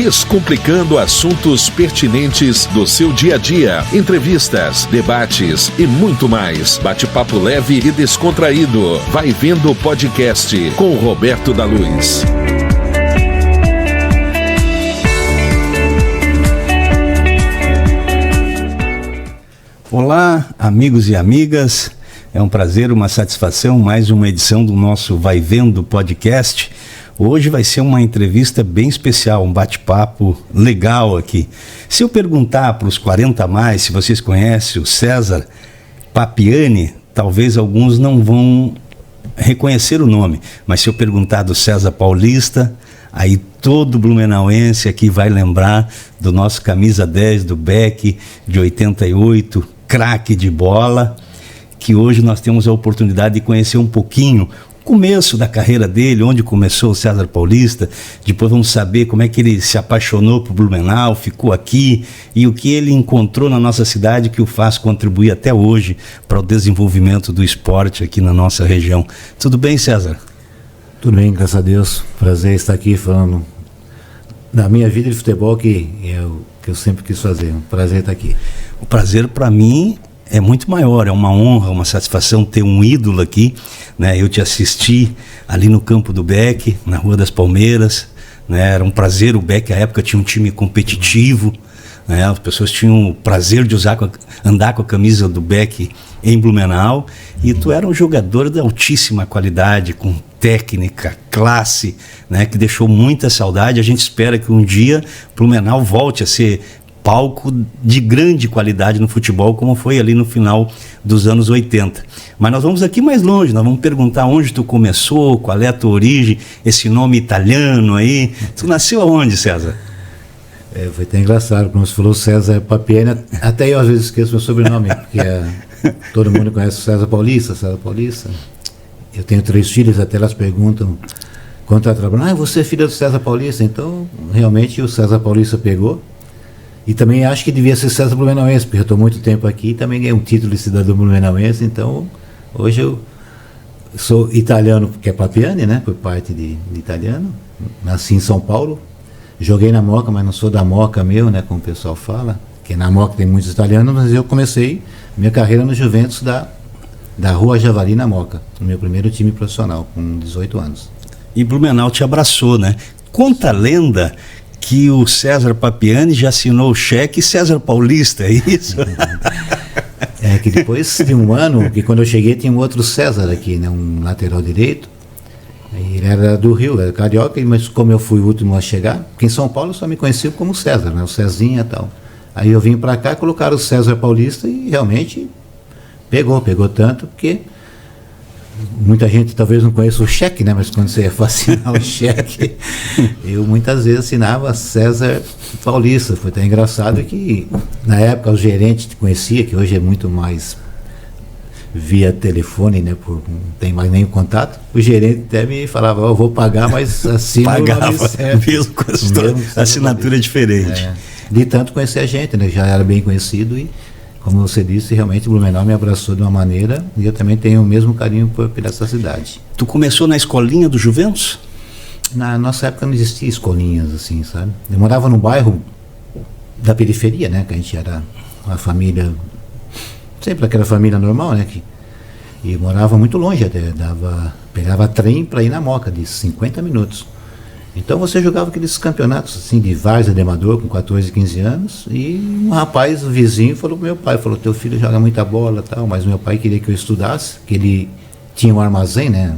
descomplicando assuntos pertinentes do seu dia a dia, entrevistas, debates e muito mais. Bate-papo leve e descontraído. Vai Vendo o Podcast com Roberto da Luz. Olá, amigos e amigas. É um prazer, uma satisfação, mais uma edição do nosso Vai Vendo Podcast. Hoje vai ser uma entrevista bem especial, um bate-papo legal aqui. Se eu perguntar para os 40 a mais, se vocês conhecem o César Papiani, talvez alguns não vão reconhecer o nome, mas se eu perguntar do César Paulista, aí todo blumenauense aqui vai lembrar do nosso camisa 10 do Beck de 88, craque de bola, que hoje nós temos a oportunidade de conhecer um pouquinho o começo da carreira dele, onde começou o César Paulista. Depois vamos saber como é que ele se apaixonou por Blumenau, ficou aqui e o que ele encontrou na nossa cidade que o faz contribuir até hoje para o desenvolvimento do esporte aqui na nossa região. Tudo bem, César? Tudo bem, graças a Deus. Prazer estar aqui falando da minha vida de futebol, que é o que eu sempre quis fazer. Um prazer estar aqui. O prazer para mim é muito maior, é uma honra, uma satisfação ter um ídolo aqui, né? Eu te assisti ali no campo do Beck, na Rua das Palmeiras, né? Era um prazer, o Beck à época tinha um time competitivo, né? As pessoas tinham o prazer de andar com a camisa do Beck em Blumenau, e tu era um jogador de altíssima qualidade, com técnica, classe, né? Que deixou muita saudade. A gente espera que um dia Blumenau volte a ser palco de grande qualidade no futebol, como foi ali no final dos anos 80. Mas nós vamos aqui mais longe, nós vamos perguntar onde tu começou, qual é a tua origem, esse nome italiano aí. Tu nasceu aonde, César? Foi até engraçado, como você falou, César Papiani, até eu às vezes esqueço meu sobrenome, porque todo mundo conhece o César Paulista. Eu tenho 3 filhas, até elas perguntam quando está trabalhando, você é filha do César Paulista? Então, realmente o César Paulista pegou. E também acho que devia ser César Blumenauense, porque eu estou muito tempo aqui e também ganhei um título de cidadão blumenauense. Então, hoje eu sou italiano, porque é Papiani, né? Por parte de italiano. Nasci em São Paulo. Joguei na Moca, mas não sou da Moca meu, né? Como o pessoal fala. Porque na Moca tem muitos italianos, mas eu comecei minha carreira no Juventus da Rua Javari, na Moca. O meu primeiro time profissional, com 18 anos. E Blumenau te abraçou, né? Conta a lenda que o César Papiani já assinou o cheque César Paulista, é isso? É que depois de um ano, que quando eu cheguei tinha um outro César aqui, né, um lateral direito. Ele era do Rio, era carioca, mas como eu fui o último a chegar, porque em São Paulo só me conheciam como César, né, o Cezinha e tal. Aí eu vim para cá, colocaram o César Paulista e realmente pegou tanto, porque muita gente talvez não conheça o cheque, né? Mas quando você ia assinar o cheque, eu muitas vezes assinava César Paulista. Foi até engraçado que na época o gerente te conhecia, que hoje é muito mais via telefone, né? Não tem mais nenhum contato. O gerente até me falava, eu vou pagar, mas assina pagava, o nome certo. Mesmo com a assinatura diferente. De tanto conhecer a gente, né? Já era bem conhecido e, como você disse, realmente Blumenau me abraçou de uma maneira, e eu também tenho o mesmo carinho por essa cidade. Tu começou na escolinha do Juventus? Na nossa época não existia escolinhas assim, sabe? Eu morava num bairro da periferia, né? Que a gente era uma família, sempre aquela família normal, né? E morava muito longe até, pegava trem para ir na Moca, de 50 minutos. Então você jogava aqueles campeonatos assim de várzea de amador com 14, 15 anos, e um rapaz, o vizinho, falou pro meu pai, falou, teu filho joga muita bola e tal, mas meu pai queria que eu estudasse, que ele tinha um armazém, né?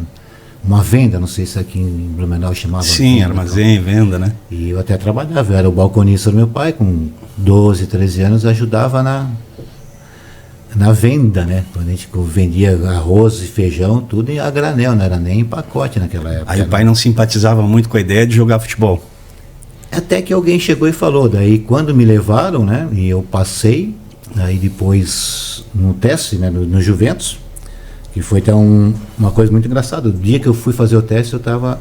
Uma venda, não sei se aqui em Blumenau chamava. Sim, venda, armazém, venda, né? E eu até trabalhava, eu era o balconista do meu pai, com 12, 13 anos, ajudava na venda, né? Quando a gente vendia arroz e feijão, tudo a granel, não era nem em pacote naquela época. Aí o pai não simpatizava muito com a ideia de jogar futebol? Até que alguém chegou e falou, daí quando me levaram, né? E eu passei, aí depois no teste, né? No Juventus, que foi até uma coisa muito engraçada. O dia que eu fui fazer o teste, eu estava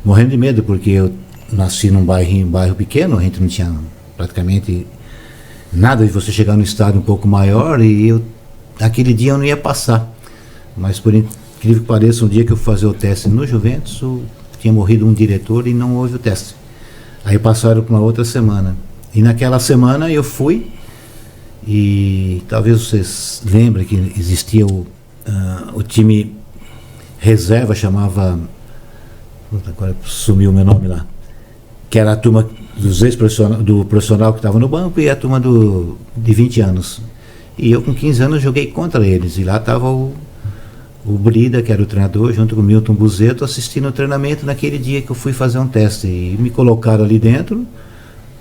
morrendo de medo, porque eu nasci num bairro pequeno, a gente não tinha praticamente nada de você chegar no estádio um pouco maior, e aquele dia eu não ia passar. Mas por incrível que pareça, um dia que eu fui fazer o teste no Juventus, tinha morrido um diretor e não houve o teste. Aí passaram para uma outra semana. E naquela semana eu fui, e talvez vocês lembrem que existia o time reserva, chamava, agora sumiu o meu nome lá, que era a turma do profissional que estava no banco e a turma de 20 anos. E eu com 15 anos joguei contra eles, e lá estava o Brida, que era o treinador, junto com o Milton Buzeto, assistindo o treinamento naquele dia que eu fui fazer um teste. E me colocaram ali dentro,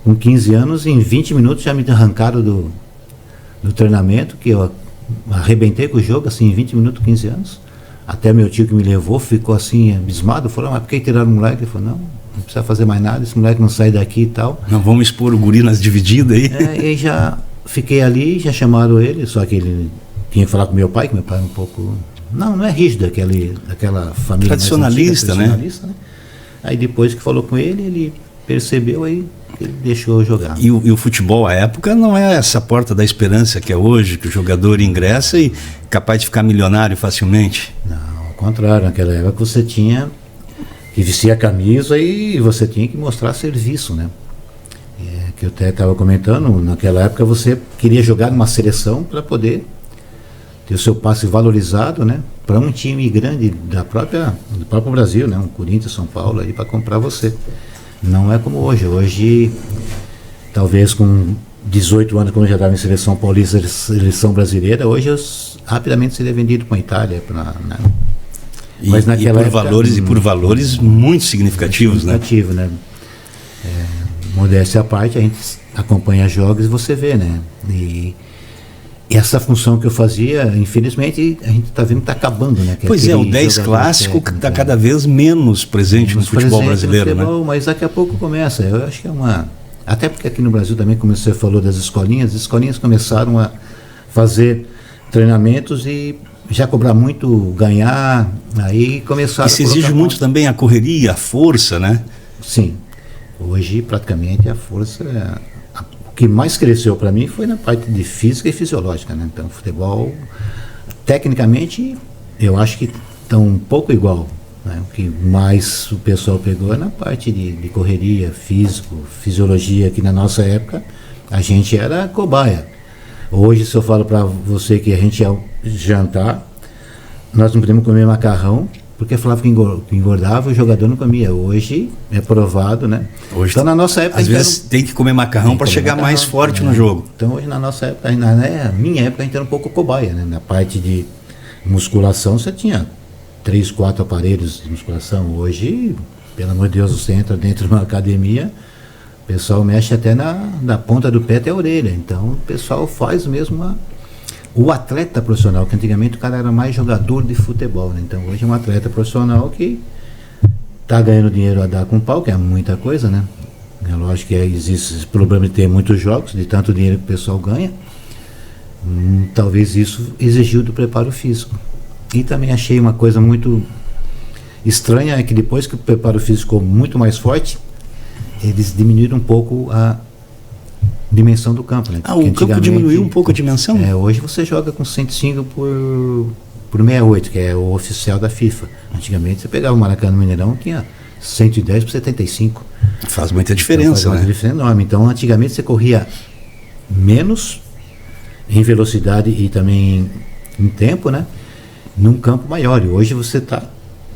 com 15 anos, e em 20 minutos já me arrancaram do treinamento, que eu arrebentei com o jogo, assim, em 20 minutos, 15 anos. Até meu tio que me levou ficou assim, abismado, falou, mas por que tiraram o moleque? Ele falou, não precisa fazer mais nada, esse moleque não sai daqui e tal. Não vamos expor o guri nas divididas aí. E já fiquei ali, já chamaram ele, só que ele tinha que falar com meu pai, que meu pai é um pouco... Não é rígido, daquela família tradicionalista, mais antiga, né? Aí depois que falou com ele percebeu, aí ele deixou eu jogar. E o futebol, à época, não é essa porta da esperança que é hoje, que o jogador ingressa e capaz de ficar milionário facilmente. Não, ao contrário, naquela época você tinha que vestir a camisa e você tinha que mostrar serviço, né? Que eu até estava comentando, naquela época você queria jogar numa seleção para poder ter o seu passe valorizado, né, para um time grande do próprio Brasil, né, um Corinthians, São Paulo, aí para comprar você. Não é como hoje. Hoje, talvez com 18 anos, quando eu já estava em seleção paulista, seleção brasileira, hoje eu rapidamente seria vendido para a Itália. Né? Mas naquela época, por valores muito significativos, significativo, né? Modéstia à parte, a gente acompanha jogos e você vê, né? E essa função que eu fazia, infelizmente, a gente está vendo que está acabando, né? Pois é, o 10 clássico está cada vez menos presente no futebol brasileiro, né? Mas daqui a pouco começa. Eu acho que é uma... Até porque aqui no Brasil também, como você falou das escolinhas, as escolinhas começaram a fazer treinamentos e já cobrar muito, ganhar, aí começaram... E se exige muito também a correria, a força, né? Sim. Hoje, praticamente, a força... O que mais cresceu para mim foi na parte de física e fisiológica, né? Então, futebol, tecnicamente, eu acho que estão um pouco igual, né? O que mais o pessoal pegou é na parte de correria, físico, fisiologia, que na nossa época a gente era cobaia. Hoje, se eu falo para você que a gente ia jantar, nós não podemos comer macarrão, porque falava que engordava, o jogador não comia. Hoje é provado, né? Hoje, então, na nossa época... Às vezes tem que comer macarrão para chegar mais forte no jogo. Então, hoje, na nossa época, na minha época, a gente era um pouco cobaia, né? Na parte de musculação, você tinha 3, 4 aparelhos de musculação. Hoje, pelo amor de Deus, você entra dentro de uma academia, o pessoal mexe até na ponta do pé até a orelha. Então, o pessoal faz mesmo o atleta profissional, que antigamente o cara era mais jogador de futebol, né? Então hoje é um atleta profissional que está ganhando dinheiro a dar com pau, que é muita coisa, né? É lógico que existe esse problema de ter muitos jogos, de tanto dinheiro que o pessoal ganha. Talvez isso exigiu do preparo físico. E também achei uma coisa muito estranha, é que depois que o preparo físico ficou muito mais forte, eles diminuíram um pouco a dimensão do campo, né? O campo diminuiu um pouco a dimensão? Hoje você joga com 105 por 68, que é o oficial da FIFA. Antigamente você pegava o Maracanã no Mineirão, tinha 110 por 75. Faz muita diferença, então, faz uma diferença enorme. Então, antigamente você corria menos em velocidade e também em tempo, né? Num campo maior. E hoje você está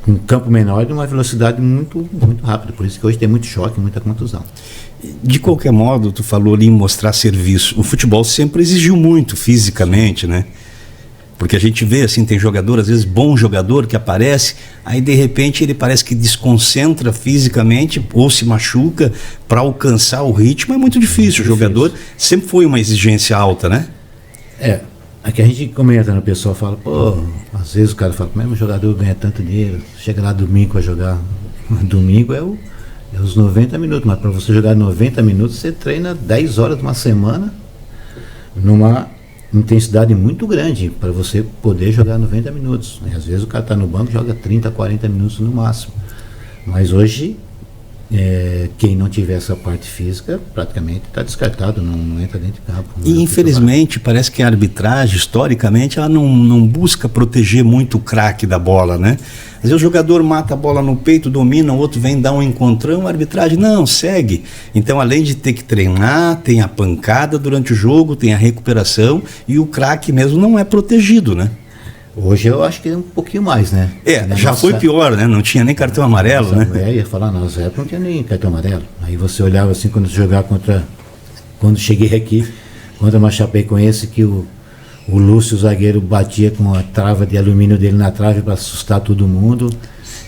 com um campo menor e uma velocidade muito, muito rápida. Por isso que hoje tem muito choque, muita contusão. De qualquer modo, tu falou ali em mostrar serviço. O futebol sempre exigiu muito fisicamente, né? Porque a gente vê, assim, tem jogador, às vezes bom jogador que aparece, aí de repente ele parece que desconcentra fisicamente ou se machuca para alcançar o ritmo. É muito difícil. O jogador sempre foi uma exigência alta, né? Aqui a gente comenta, né? O pessoal fala, pô, às vezes o cara fala, como é que o jogador ganha tanto dinheiro? Chega lá domingo para jogar. Domingo é os 90 minutos, mas para você jogar 90 minutos, você treina 10 horas de uma semana numa intensidade muito grande para você poder jogar 90 minutos. E às vezes o cara está no banco e joga 30, 40 minutos no máximo. Mas hoje quem não tiver essa parte física praticamente está descartado, não entra dentro de campo. E infelizmente parece que a arbitragem, historicamente, ela não busca proteger muito o craque da bola, né? Às vezes o jogador mata a bola no peito, domina, o outro vem dar um encontrão, a arbitragem não, segue. Então, além de ter que treinar, tem a pancada durante o jogo, tem a recuperação, e o craque mesmo não é protegido, né? Hoje eu acho que é um pouquinho mais, né? Já foi pior, né? Não tinha nem cartão amarelo, né? Ia falar, na nossa época não tinha nem cartão amarelo. Aí você olhava assim, quando jogava quando cheguei aqui, contra uma Chapecoense, que o Lúcio, o zagueiro, batia com a trava de alumínio dele na trave para assustar todo mundo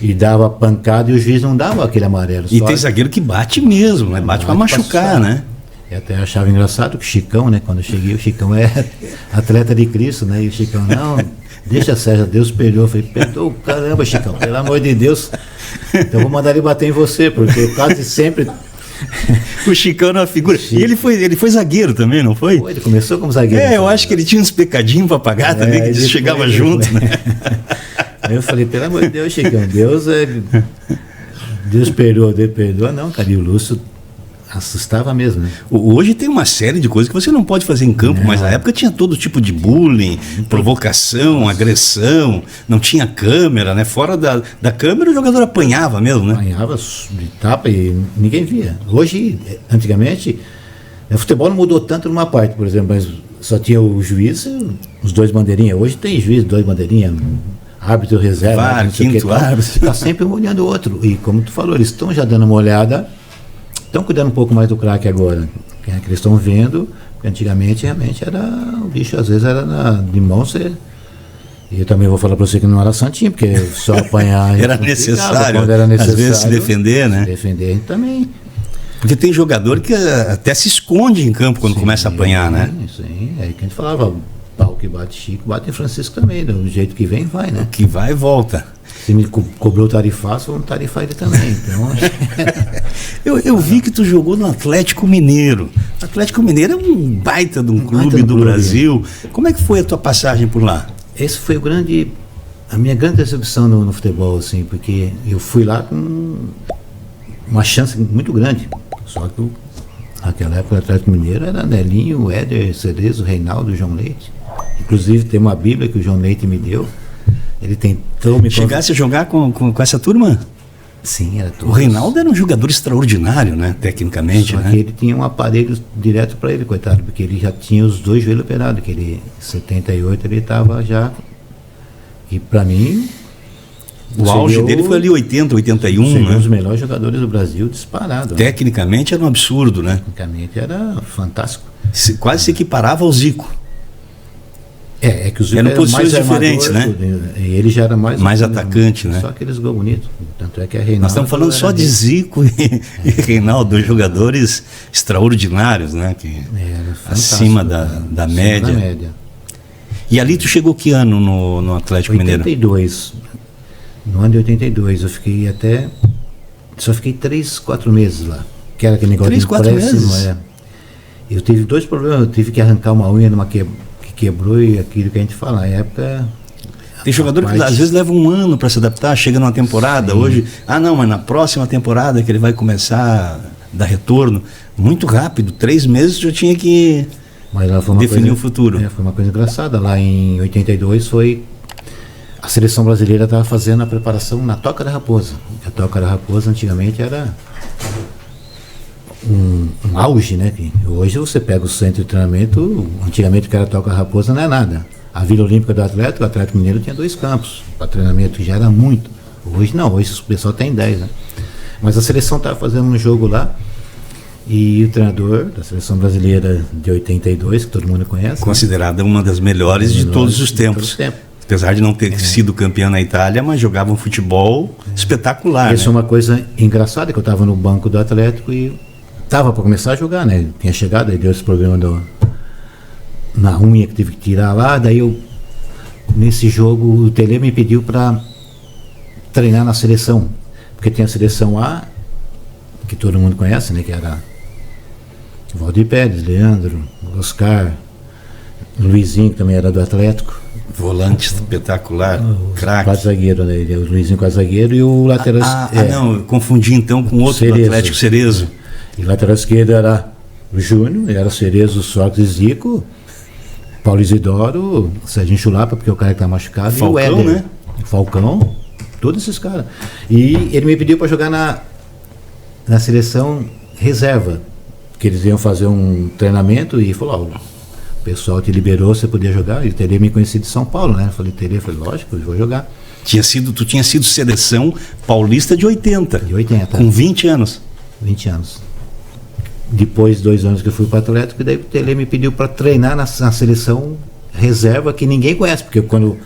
e dava pancada, e o juiz não dava aquele amarelo. E tem zagueiro que bate mesmo, né? Bate para machucar, né? Eu até achava engraçado que o Chicão, né? Quando eu cheguei, o Chicão é atleta de Cristo, né? E o Chicão, não, deixa Sérgio, Deus perdoa. Eu falei, perdoa, caramba, Chicão, pelo amor de Deus. Então eu vou mandar ele bater em você, porque quase sempre... O Chicão era uma figura. Chico. E ele foi zagueiro também, não foi? Ele começou como zagueiro. Eu acho que ele tinha uns pecadinhos para pagar também, que chegava junto, né? Aí eu falei, pelo amor de Deus, Chicão, Deus perdoa, não, cara. E o Lúcio assustava mesmo, né? Hoje tem uma série de coisas que você não pode fazer em campo, mas na época tinha todo tipo de bullying, provocação, agressão, não tinha câmera, né? Fora da câmera o jogador apanhava mesmo, né? Apanhava de tapa e ninguém via. Hoje, antigamente, o futebol não mudou tanto numa parte, por exemplo, mas só tinha o juiz, os dois bandeirinhas. Hoje tem juiz, dois bandeirinhas, árbitro reserva, VAR, quinto árbitro. Está sempre um olhando o outro. E como tu falou, eles estão já dando uma olhada. Estão cuidando um pouco mais do craque agora, que eles estão vendo, porque antigamente realmente era, o bicho às vezes era de mão, e eu também vou falar para você que não era santinho, porque só apanhar... era necessário, às vezes se defender, né? Se defender também. Porque tem jogador que até se esconde em campo quando começa a apanhar, né? Sim, é que a gente falava, pau que bate Chico, bate em Francisco também, do jeito que vem, vai, né? O que vai, volta. Se me cobrou tarifaço, vamos tarifar ele também. Então... eu vi que tu jogou no Atlético Mineiro. O Atlético Mineiro é um baita de um clube do Brasil. Como é que foi a tua passagem por lá? Esse foi a minha grande decepção no futebol, assim, porque eu fui lá com uma chance muito grande. Só que naquela época o Atlético Mineiro era Nelinho, o Éder, Cerezo, o Reinaldo, o João Leite. Inclusive tem uma Bíblia que o João Leite me deu. Ele tentou me... Chegasse a jogar com essa turma? Sim, era todos. O Reinaldo era um jogador extraordinário, né? Tecnicamente, Só que ele tinha um aparelho direto para ele, coitado, porque ele já tinha os dois joelhos operados, que ele, em 78, ele estava já... E para mim... O auge dele foi ali 80, 81, né? Um dos melhores jogadores do Brasil, disparado. Tecnicamente era um absurdo, né? Tecnicamente era fantástico. Quase se equiparava ao Zico. É que o Zico eram posições diferentes, né? E ele já era mais atacante, né? Só aqueles gols bonitos. Tanto é que a Reinaldo... Nós estamos falando só de Zico e Reinaldo, dois jogadores extraordinários, né? Que acima da média. E ali tu chegou que ano no Atlético Mineiro? 82. No ano de 82, eu fiquei só fiquei 3, 4 meses lá. Que era aquele negócio 3, 4 meses? Eu tive 2 problemas. Eu tive que arrancar uma unha que quebrou, e aquilo que a gente fala, na época... Tem jogador que às vezes leva um ano para se adaptar, chega numa temporada, hoje... mas na próxima temporada que ele vai começar a dar retorno, muito rápido, 3 meses já tinha que definir o futuro. Foi uma coisa engraçada. Lá em 82 a seleção brasileira estava fazendo a preparação na Toca da Raposa. A Toca da Raposa antigamente era um auge, né? Hoje você pega o centro de treinamento, antigamente o que era Toca da Raposa não é nada. A Vila Olímpica do Atlético, o Atlético Mineiro tinha 2 campos para treinamento, que já era muito. Hoje não, hoje o pessoal tem 10, né? Mas a seleção estava fazendo um jogo lá, e o treinador da seleção brasileira de 82, que todo mundo conhece, considerada uma das melhores de todos os tempos. Apesar de não ter sido campeão na Itália, mas jogava um futebol espetacular. Isso é uma coisa engraçada, que eu estava no banco do Atlético e estava para começar a jogar, né? Tinha chegado, aí deu esse problema na unha que tive que tirar lá, daí nesse jogo o Tele me pediu para treinar na seleção, porque tem a seleção A, que todo mundo conhece, né? Que era Valdir Pérez, Leandro, Oscar, Luizinho, que também era do Atlético. Volante espetacular, craque. Quase zagueiro, né? O Luizinho quase zagueiro e o lateral... Não, eu confundi então com outro do Atlético, Cerezo. E o lateral esquerdo era o Júnior, era Cerezo, Sócrates, Zico, Paulo Isidoro, Serginho Chulapa, porque o cara que tá machucado, Falcão, e o Éder, né? Falcão, todos esses caras. E ele me pediu para jogar na seleção reserva, que eles iam fazer um treinamento e falou, ó, o pessoal te liberou, você podia jogar, e o Tele me conhecia de São Paulo, né? Eu falei, Tele, lógico, eu vou jogar. Tu tinha sido seleção paulista de 80. De 80. Com 20 anos. 20 anos. Depois, 2 anos que eu fui para o Atlético, e daí o Tele me pediu para treinar na seleção reserva, que ninguém conhece, porque quando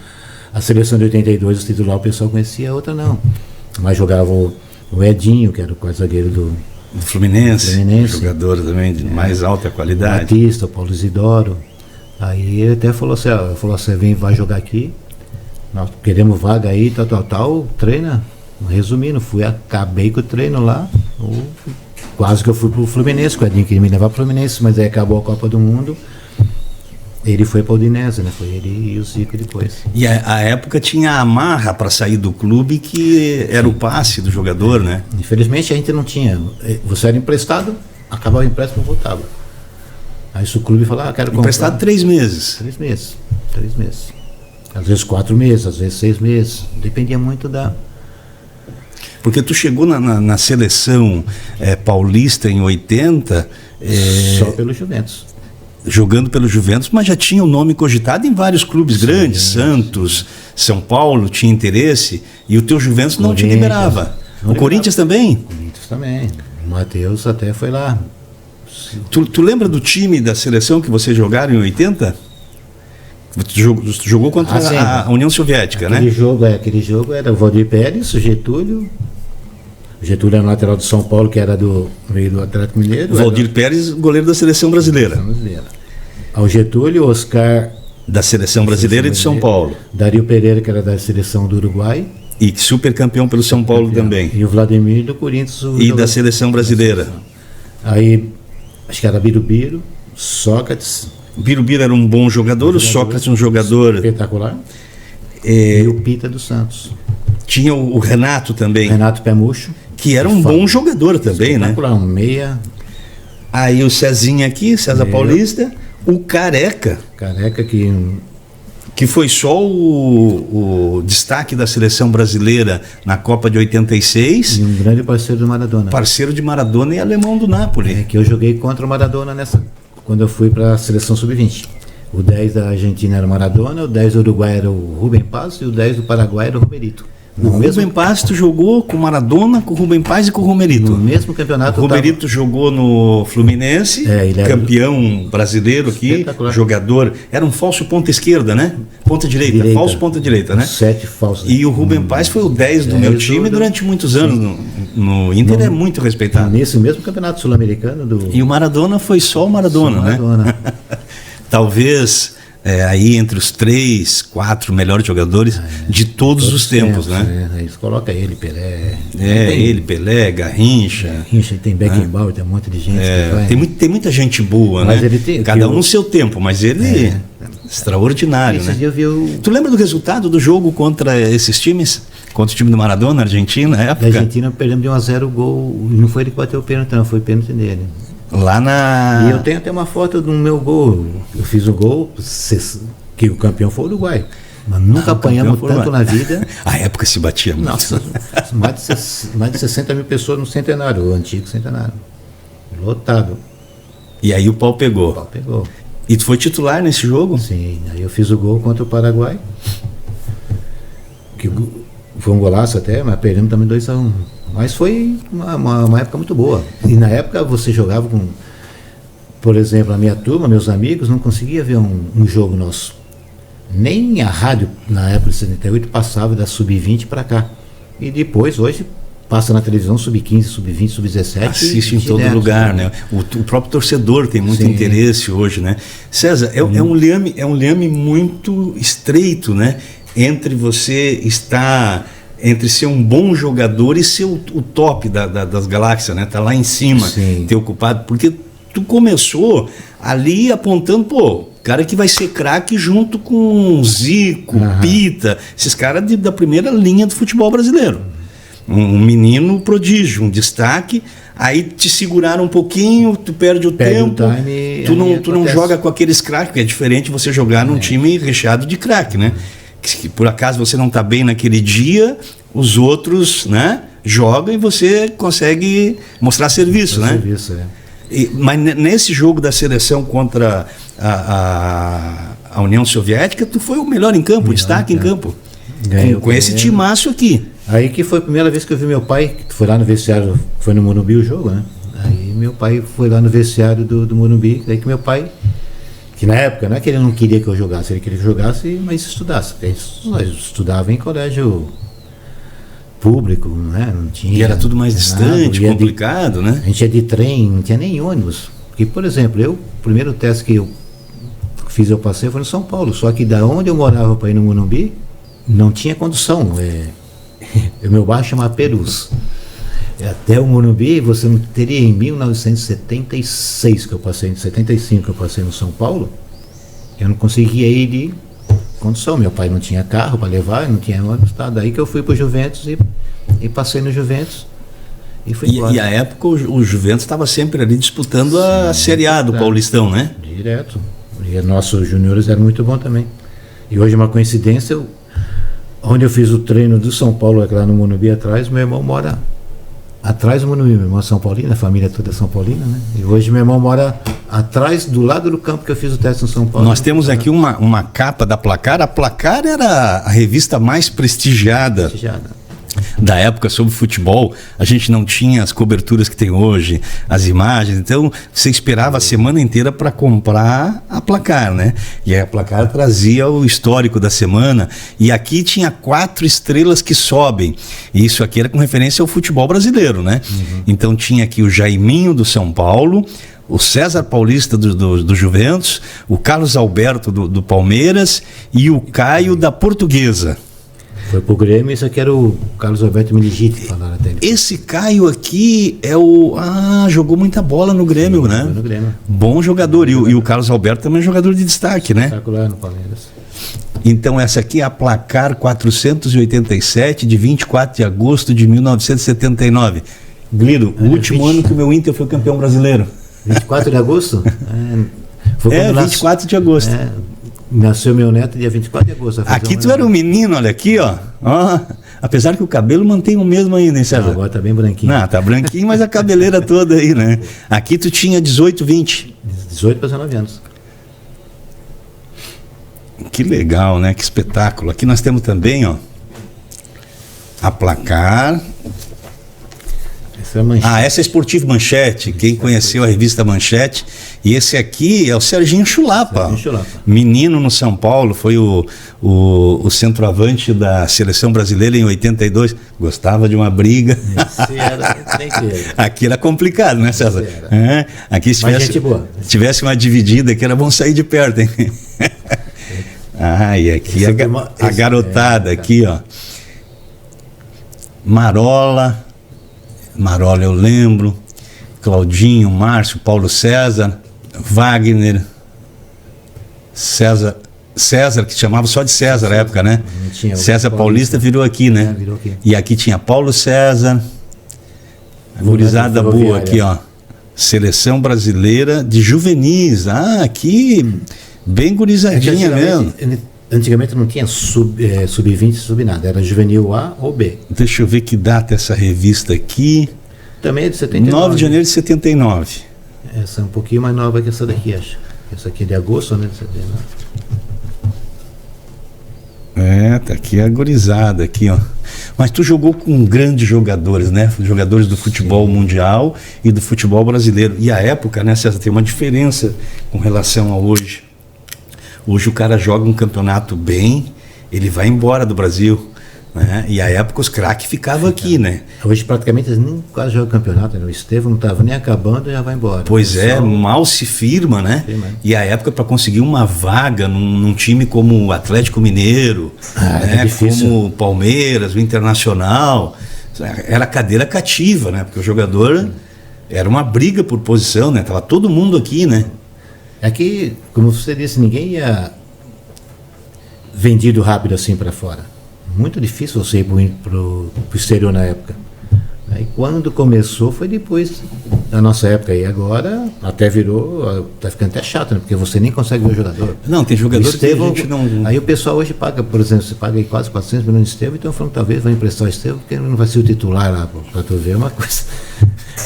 a seleção de 82, o titular, o pessoal conhecia, a outra não. Mas jogava o Edinho, que era o quase zagueiro do Fluminense. Jogador também de mais alta qualidade. Batista, o Paulo Isidoro. Aí ele até falou assim, vai jogar aqui, nós queremos vaga aí, tal, treina. Resumindo, acabei com o treino lá, quase que eu fui pro Fluminense, o Edinho queria me levar pro Fluminense, mas aí acabou a Copa do Mundo, ele foi para o Udinese, né? Foi ele e o Zico depois. E a época tinha a amarra para sair do clube, que era o passe do jogador, né? Infelizmente a gente não tinha, você era emprestado, acabava o empréstimo e voltava. Aí se o clube falava, quero comprar. Emprestado 3 meses. 3 meses. Às vezes 4 meses, às vezes 6 meses, dependia muito da... Porque tu chegou na seleção paulista em 80... Só pelo Juventus. Jogando pelo Juventus, mas já tinha o nome cogitado em vários clubes grandes, Santos, São Paulo, tinha interesse, e o teu Juventus não te liberava. O Corinthians também? O Corinthians também. O Matheus até foi lá. Tu lembra do time da seleção que vocês jogaram em 80? Tu jogou contra a União Soviética, aquele jogo era o Valdir Pérez, o Getúlio. O Getúlio era no lateral do São Paulo, que era do Atlético Mineiro. Valdir Pérez, goleiro da seleção brasileira. O Getúlio, Oscar... Da seleção brasileira e de São Paulo. Dario Pereira, que era da seleção do Uruguai. E super campeão pelo São Paulo também. E o Vladimir do Corinthians. E da seleção brasileira. Aí, acho que era Birubiru, Sócrates. Birubiru era um bom jogador, o Sócrates um jogador... espetacular. E o Pita dos Santos. Tinha o Renato também. Renato Pemucho. Que era um bom jogador também, né? Um meia. Aí o Cezinha aqui, César Paulista. O Careca. Careca que foi só o destaque da seleção brasileira na Copa de 86. E um grande parceiro do Maradona. Parceiro de Maradona e alemão do Napoli. Que eu joguei contra o Maradona quando eu fui para a seleção sub-20. O 10 da Argentina era o Maradona, o 10 do Uruguai era o Rubem Paz e o 10 do Paraguai era o Romerito. Rubem Paz tu jogou com o Maradona, com o Rubem Paz e com o Romerito. No mesmo campeonato. O Romerito jogou no Fluminense, campeão brasileiro aqui, jogador. Era um falso ponta esquerda, né? Ponta direita. Falso ponta direita, né? 7 falsos. E o Rubem Paz foi o 10 do meu time durante muitos anos. No Inter é muito respeitado. Nesse mesmo campeonato sul-americano. E o Maradona foi só o Maradona, né? Talvez... aí entre os 3, 4 melhores jogadores de todos os tempos, né? Eles colocam ele, Pelé. Pelé, Garrincha. Tem Beckenbauer, tem um monte de gente. Tem muita gente boa, mas né? Cada um no seu tempo, mas ele extraordinário, né? Tu lembra do resultado do jogo contra esses times? Contra o time do Maradona, Argentina, na época? Da Argentina perdemos de 1-0 o gol. Não foi ele que bateu o pênalti, não, foi o pênalti dele. E eu tenho até uma foto do meu gol. Eu fiz o gol, que o campeão foi o Uruguai. Mas nunca apanhamos tanto na vida. A época se batia muito. Nossa, mais de 60 mil pessoas no centenário, o antigo centenário. Lotado. E aí o pau pegou. O pau pegou. E tu foi titular nesse jogo? Sim, aí eu fiz o gol contra o Paraguai. Que foi um golaço até, mas perdemos também 2-1. Mas foi uma época muito boa. E na época você jogava com, por exemplo, a minha turma, meus amigos, não conseguia ver um jogo nosso. Nem a rádio, na época de 78, passava da sub-20 para cá. E depois, hoje, passa na televisão sub-15, sub-20, sub-17. Assiste em todo lugar, né? O próprio torcedor tem muito interesse hoje, né? César, é um liame muito estreito, né? Entre ser um bom jogador e ser o top das galáxias, né? Tá lá em cima, ter ocupado, porque tu começou ali apontando, pô, cara que vai ser craque junto com Zico, Pita, esses caras da primeira linha do futebol brasileiro. Um menino prodígio, um destaque, aí te seguraram um pouquinho, tu perde o tempo, tu não joga com aqueles craques, porque é diferente você jogar num time recheado de craque, né? Que por acaso você não tá bem naquele dia, os outros, né, jogam e você consegue mostrar serviço, né? Mas nesse jogo da seleção contra a União Soviética, tu foi o melhor em campo, destaque em campo. Com esse timaço aqui. Aí que foi a primeira vez que eu vi meu pai, que foi lá no vestiário, foi no Morumbi o jogo, né? Aí meu pai foi lá no vestiário do Morumbi, daí que meu pai, que na época não é que ele não queria que eu jogasse, ele queria que eu jogasse, mas estudasse. Nós estudava em colégio público, né? Não tinha. E era tudo mais distante, complicado, né? A gente ia de trem, não tinha nem ônibus. Porque, por exemplo, o primeiro teste que eu fiz, eu passei, foi no São Paulo. Só que da onde eu morava para ir no Morumbi, não tinha condução. O meu bairro chama Perus. Até o Morumbi, você não teria em 1976 que eu passei, em 75 que eu passei no São Paulo, eu não conseguia ir de condução. Meu pai não tinha carro para levar, não tinha ônibus, tá? Daí que eu fui para o Juventus e passei no Juventus e fui embora. E a época o Juventus estava sempre ali disputando a Série A do Paulistão, né? Direto. E nossos juniores eram muito bons também. E hoje uma coincidência, onde eu fiz o treino do São Paulo, lá no Morumbi atrás, meu irmão mora atrás do Morumbi. Meu irmão é São Paulino, a família toda é São Paulina, né? E hoje meu irmão mora atrás, do lado do campo que eu fiz o teste no São Paulo. Nós temos aqui uma capa da Placar. A Placar era a revista mais prestigiada da época sobre futebol. A gente não tinha as coberturas que tem hoje, as imagens, então você esperava a semana inteira para comprar a Placar, né? E aí a Placar trazia o histórico da semana, e aqui tinha 4 estrelas que sobem, e isso aqui era com referência ao futebol brasileiro, né? Então tinha aqui o Jaiminho do São Paulo, o César Paulista do Juventus, o Carlos Alberto do Palmeiras e o Caio da Portuguesa. Foi pro Grêmio, isso aqui era o Carlos Alberto Miligite, falaram até. Esse Caio aqui jogou muita bola no Grêmio, né? No Grêmio. Bom jogador. E o Carlos Alberto também é jogador de destaque, né? Espetacular no Palmeiras. Então essa aqui é a Placar 487, de 24 de agosto de 1979. Glido, o último ano que o meu Inter foi campeão brasileiro. 24 de agosto? Foi 24 de agosto. Nasceu meu neto dia 24 de agosto. Aqui tu era um menino, olha aqui, ó. Apesar que o cabelo mantém o mesmo ainda, hein, César? Agora tá bem branquinho. Não, tá branquinho, mas a cabeleira toda aí, né? Aqui tu tinha 18, 20. 18 para 19 anos. Que legal, né? Que espetáculo. Aqui nós temos também, ó, a Placar. Essa é a Esportivo Manchete. Quem conheceu a revista Manchete. E esse aqui é o Serginho Chulapa. Menino no São Paulo, foi o centroavante da seleção brasileira em 82. Gostava de uma briga. Aqui era complicado, né, César? Aqui se tivesse uma dividida aqui, era bom sair de perto, hein? E aqui a garotada aqui, ó. Marola eu lembro, Claudinho, Márcio, Paulo César, Wagner, César, que chamava só de César na época, né? César Paulista virou aqui, né? Virou aqui. E aqui tinha Paulo César, gurizada boa aqui, ó. Seleção brasileira de juvenis. Aqui, bem gurizadinha mesmo. Antigamente não tinha sub-20 e sub-nada, era juvenil A ou B. Deixa eu ver que data essa revista aqui. Também é de 79. 9 de janeiro de 79. Essa é um pouquinho mais nova que essa daqui, acho. Essa aqui é de agosto, né? De 79. Tá aqui a gurizada aqui, ó. Mas tu jogou com grandes jogadores, né? Jogadores do futebol mundial e do futebol brasileiro. E a época, né, César, tem uma diferença com relação a hoje. Hoje o cara joga um campeonato bem, ele vai embora do Brasil, né? E a época os craques ficavam aqui, né? Hoje praticamente eles nem quase jogam campeonato, né? O Estevão não estava nem acabando e já vai embora. Pois mal se firma, né? E a época para conseguir uma vaga num time como o Atlético Mineiro, né? Como o Palmeiras, o Internacional, era cadeira cativa, né? Porque o jogador Era uma briga por posição, né? Tava todo mundo aqui, né? É que, como você disse, ninguém ia vendido rápido assim para fora. Muito difícil você ir para o exterior na época. Aí quando começou foi depois da nossa época, e agora até virou, tá ficando até chato, né? Porque você nem consegue ver o jogador. Não, tem jogador Estevão, que a gente não... Aí o pessoal hoje paga, por exemplo, você paga aí quase 400 milhões de Estevão, então falando que talvez vai emprestar o Estevão, porque ele não vai ser o titular lá, para tu ver uma coisa.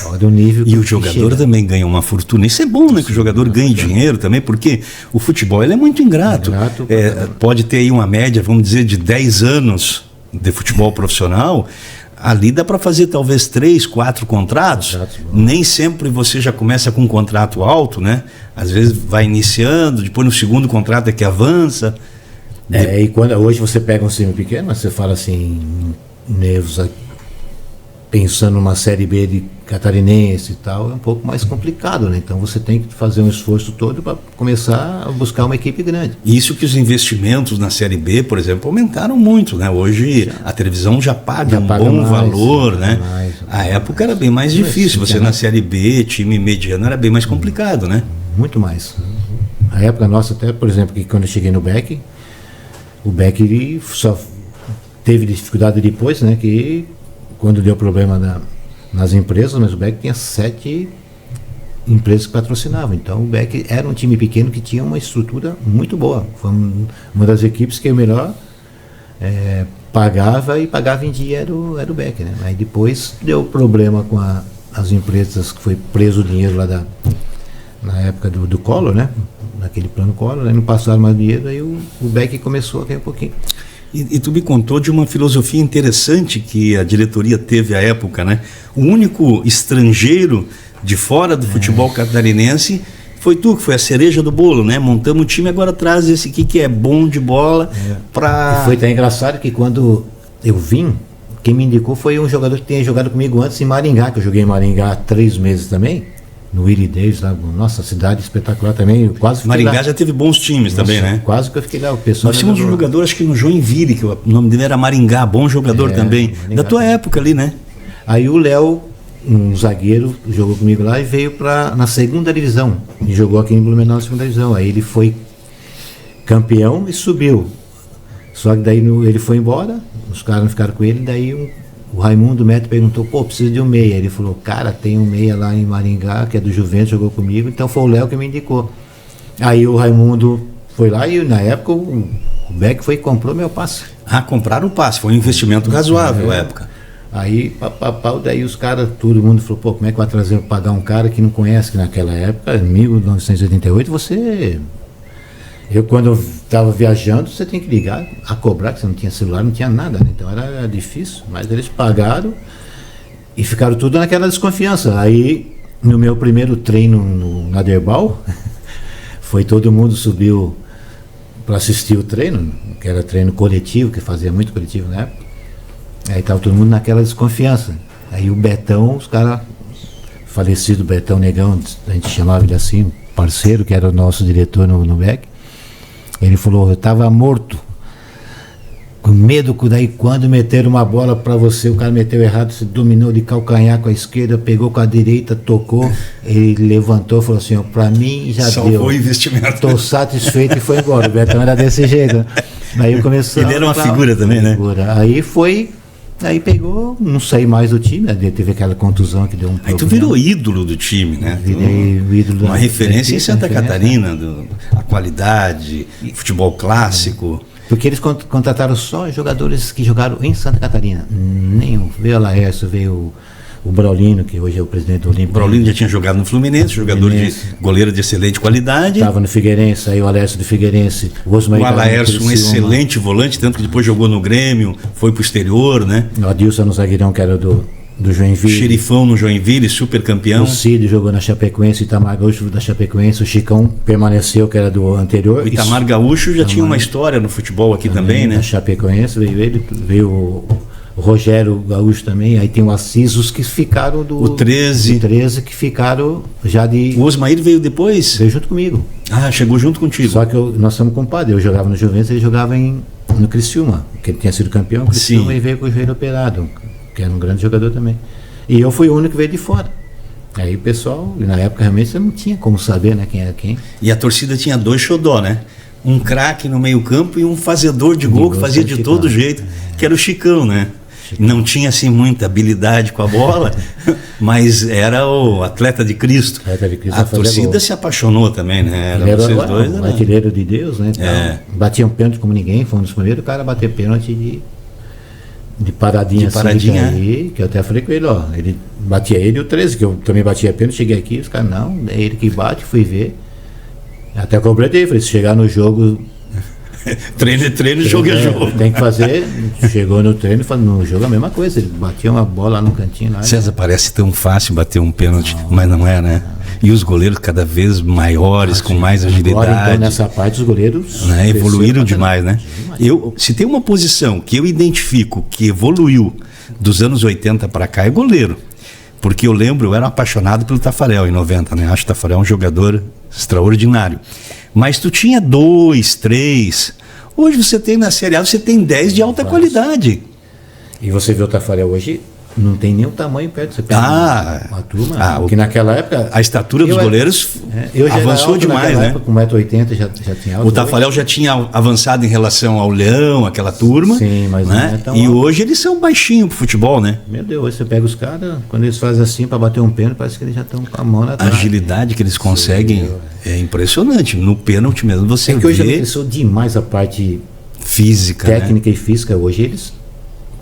Olha o nível. E o jogador também ganha uma fortuna. Isso é bom, né? Que o jogador ganhe dinheiro também, porque o futebol ele é muito ingrato. Pode ter aí uma média, vamos dizer, de 10 anos de futebol profissional. Ali dá para fazer talvez 3, 4 contratos. Nem sempre você já começa com um contrato alto, né? Às vezes vai iniciando, depois no segundo contrato é que avança. E quando hoje você pega um time pequeno, mas você fala assim, nervos, pensando numa Série B de catarinense e tal, é um pouco mais complicado, né? Então você tem que fazer um esforço todo para começar a buscar uma equipe grande. Isso que os investimentos na Série B, por exemplo, aumentaram muito, né? Hoje a televisão já paga um bom valor, né? A época era bem mais difícil. Você na Série B, time mediano, era bem mais complicado, né? Muito mais. A época nossa, até, por exemplo, que quando eu cheguei no Beck, o Beck ele só teve dificuldade depois, né? Que quando deu problema nas empresas, mas o Beck tinha 7 empresas que patrocinavam. Então o Beck era um time pequeno que tinha uma estrutura muito boa. Foi uma das equipes que o melhor pagava em dia era o Beck, né? Aí depois deu problema com as empresas, que foi preso o dinheiro lá na época do Collor, né? Naquele plano Collor, aí não passaram mais dinheiro, aí o Beck começou a cair um pouquinho. E tu me contou de uma filosofia interessante que a diretoria teve à época, né? O único estrangeiro de fora do futebol catarinense foi tu, que foi a cereja do bolo, né? Montamos o time, agora traz esse aqui que é bom de bola para... Foi até engraçado que quando eu vim, quem me indicou foi um jogador que tinha jogado comigo antes em Maringá, que eu joguei em Maringá há 3 meses também. No Willie Davis, lá, nossa, cidade espetacular também. Eu quase Maringá lá. Já teve bons times também, né? Quase que eu fiquei lá. O pessoal nós tínhamos um jogador, acho que no Joinville, que o nome dele era Maringá, bom jogador também. Maringá, da tua época ali, né? Aí o Léo, um zagueiro, jogou comigo lá e veio na segunda divisão. E jogou aqui em Blumenau na segunda divisão. Aí ele foi campeão e subiu. Só que daí ele foi embora, os caras não ficaram com ele, daí o Raimundo Neto perguntou, preciso de um meia. Ele falou, cara, tem um meia lá em Maringá, que é do Juventus, jogou comigo, então foi o Léo que me indicou. Aí o Raimundo foi lá e na época o Beck foi e comprou meu passe. Compraram o passe, foi um investimento razoável na época. Aí, daí os caras, todo mundo falou, como é que vai pagar um cara que não conhece, que naquela época, em 1988, eu quando eu estava viajando, você tem que ligar a cobrar, que você não tinha celular, não tinha nada, né? Então era difícil, mas eles pagaram e ficaram tudo naquela desconfiança. Aí no meu primeiro treino no Naderbal, foi todo mundo subiu para assistir o treino, que era treino coletivo, que fazia muito coletivo na época. Aí estava todo mundo naquela desconfiança. Aí o Betão, os caras, falecido Betão Negão, a gente chamava ele assim, um parceiro, que era o nosso diretor no Beck. Ele falou, eu estava morto, com medo, daí quando meteram uma bola para você, o cara meteu errado, você dominou de calcanhar com a esquerda, pegou com a direita, tocou, ele levantou e falou assim, para mim já salvou deu. O investimento. Estou satisfeito e foi embora. O Betão era desse jeito. Aí começou. Ele era uma figura também, né? Aí pegou, não saí mais do time, teve aquela contusão que deu um problema. Aí tu virou ídolo do time, né? Virei o ídolo uma referência em Santa Catarina, a qualidade, futebol clássico. Porque eles contrataram só jogadores que jogaram em Santa Catarina. Nenhum. Veio o Laércio, veio o Braulino, que hoje é o presidente do Olímpico. O Braulino já tinha jogado no Fluminense, jogador de goleiro de excelente qualidade. Estava no Figueirense, aí o Alaércio do Figueirense. O Alaércio, um excelente volante, tanto que depois jogou no Grêmio, foi pro exterior, né? O Adilson no zagueirão, que era do Joinville. Xerifão no Joinville, super campeão. O Cid jogou na Chapecoense, o Itamar Gaúcho da Chapecoense, o Chicão permaneceu, que era do anterior. O Itamar Gaúcho já tinha uma história no futebol aqui também, né? Na Chapecoense veio ele, veio o Rogério Gaúcho também, aí tem o Assis, os que ficaram o 13. O 13 que ficaram já de... O Osmair veio depois? Veio junto comigo. Chegou junto contigo. Só que nós somos compadres, eu jogava no Juventus, ele jogava no Criciúma, que ele tinha sido campeão, no Criciúma, e veio com o joelho operado, que era um grande jogador também. E eu fui o único que veio de fora. Aí o pessoal, na época realmente você não tinha como saber, né, quem era quem. E a torcida tinha 2 xodó, né? Um craque no meio campo e um fazedor de gol que fazia de todo jeito, que era o Chicão, né? Não tinha assim muita habilidade com a bola, mas era o atleta de Cristo. A torcida se apaixonou também, né? Ele era o artilheiro de Deus, né? Batia um pênalti como ninguém, foi um dos primeiros caras a bater pênalti de paradinha, assim, que eu até falei com ele, ó, ele batia ele e o 13, que eu também batia pênalti, cheguei aqui, os caras, não, é ele que bate, fui ver. Até completei, falei, se chegar no jogo... treino, jogo é jogo. Tem que fazer, chegou no treino, no jogo a mesma coisa, ele batia uma bola lá no cantinho. Lá, César, parece tão fácil bater um pênalti, mas não é, né? E os goleiros cada vez maiores, com mais agilidade. Agora, então, nessa parte, os goleiros... Né, evoluíram demais, né? Se tem uma posição que eu identifico que evoluiu dos anos 80 para cá, é goleiro. Porque eu lembro, eu era apaixonado pelo Tafarel em 90, né? Acho o Tafarel um jogador extraordinário. Mas tu tinha 2, 3. Hoje você tem na Série A, você tem 10 de alta qualidade. E você vê o Tafarel hoje, não tem nem o tamanho perto. Você pega uma turma, porque naquela época... A estatura dos goleiros avançou demais, né? Com 1,80 m já tinha alto. O Tafarel já tinha avançado em relação ao Leão, aquela turma. Sim, mas né? Não é tão e alto. Hoje eles são baixinhos pro futebol, né? Meu Deus, hoje você pega os caras, quando eles fazem assim para bater um pênalti, parece que eles já estão com a mão na trave. A agilidade que eles conseguem é impressionante. No pênalti mesmo você vê... que hoje cresceu demais a parte física, técnica, né? E física. Hoje eles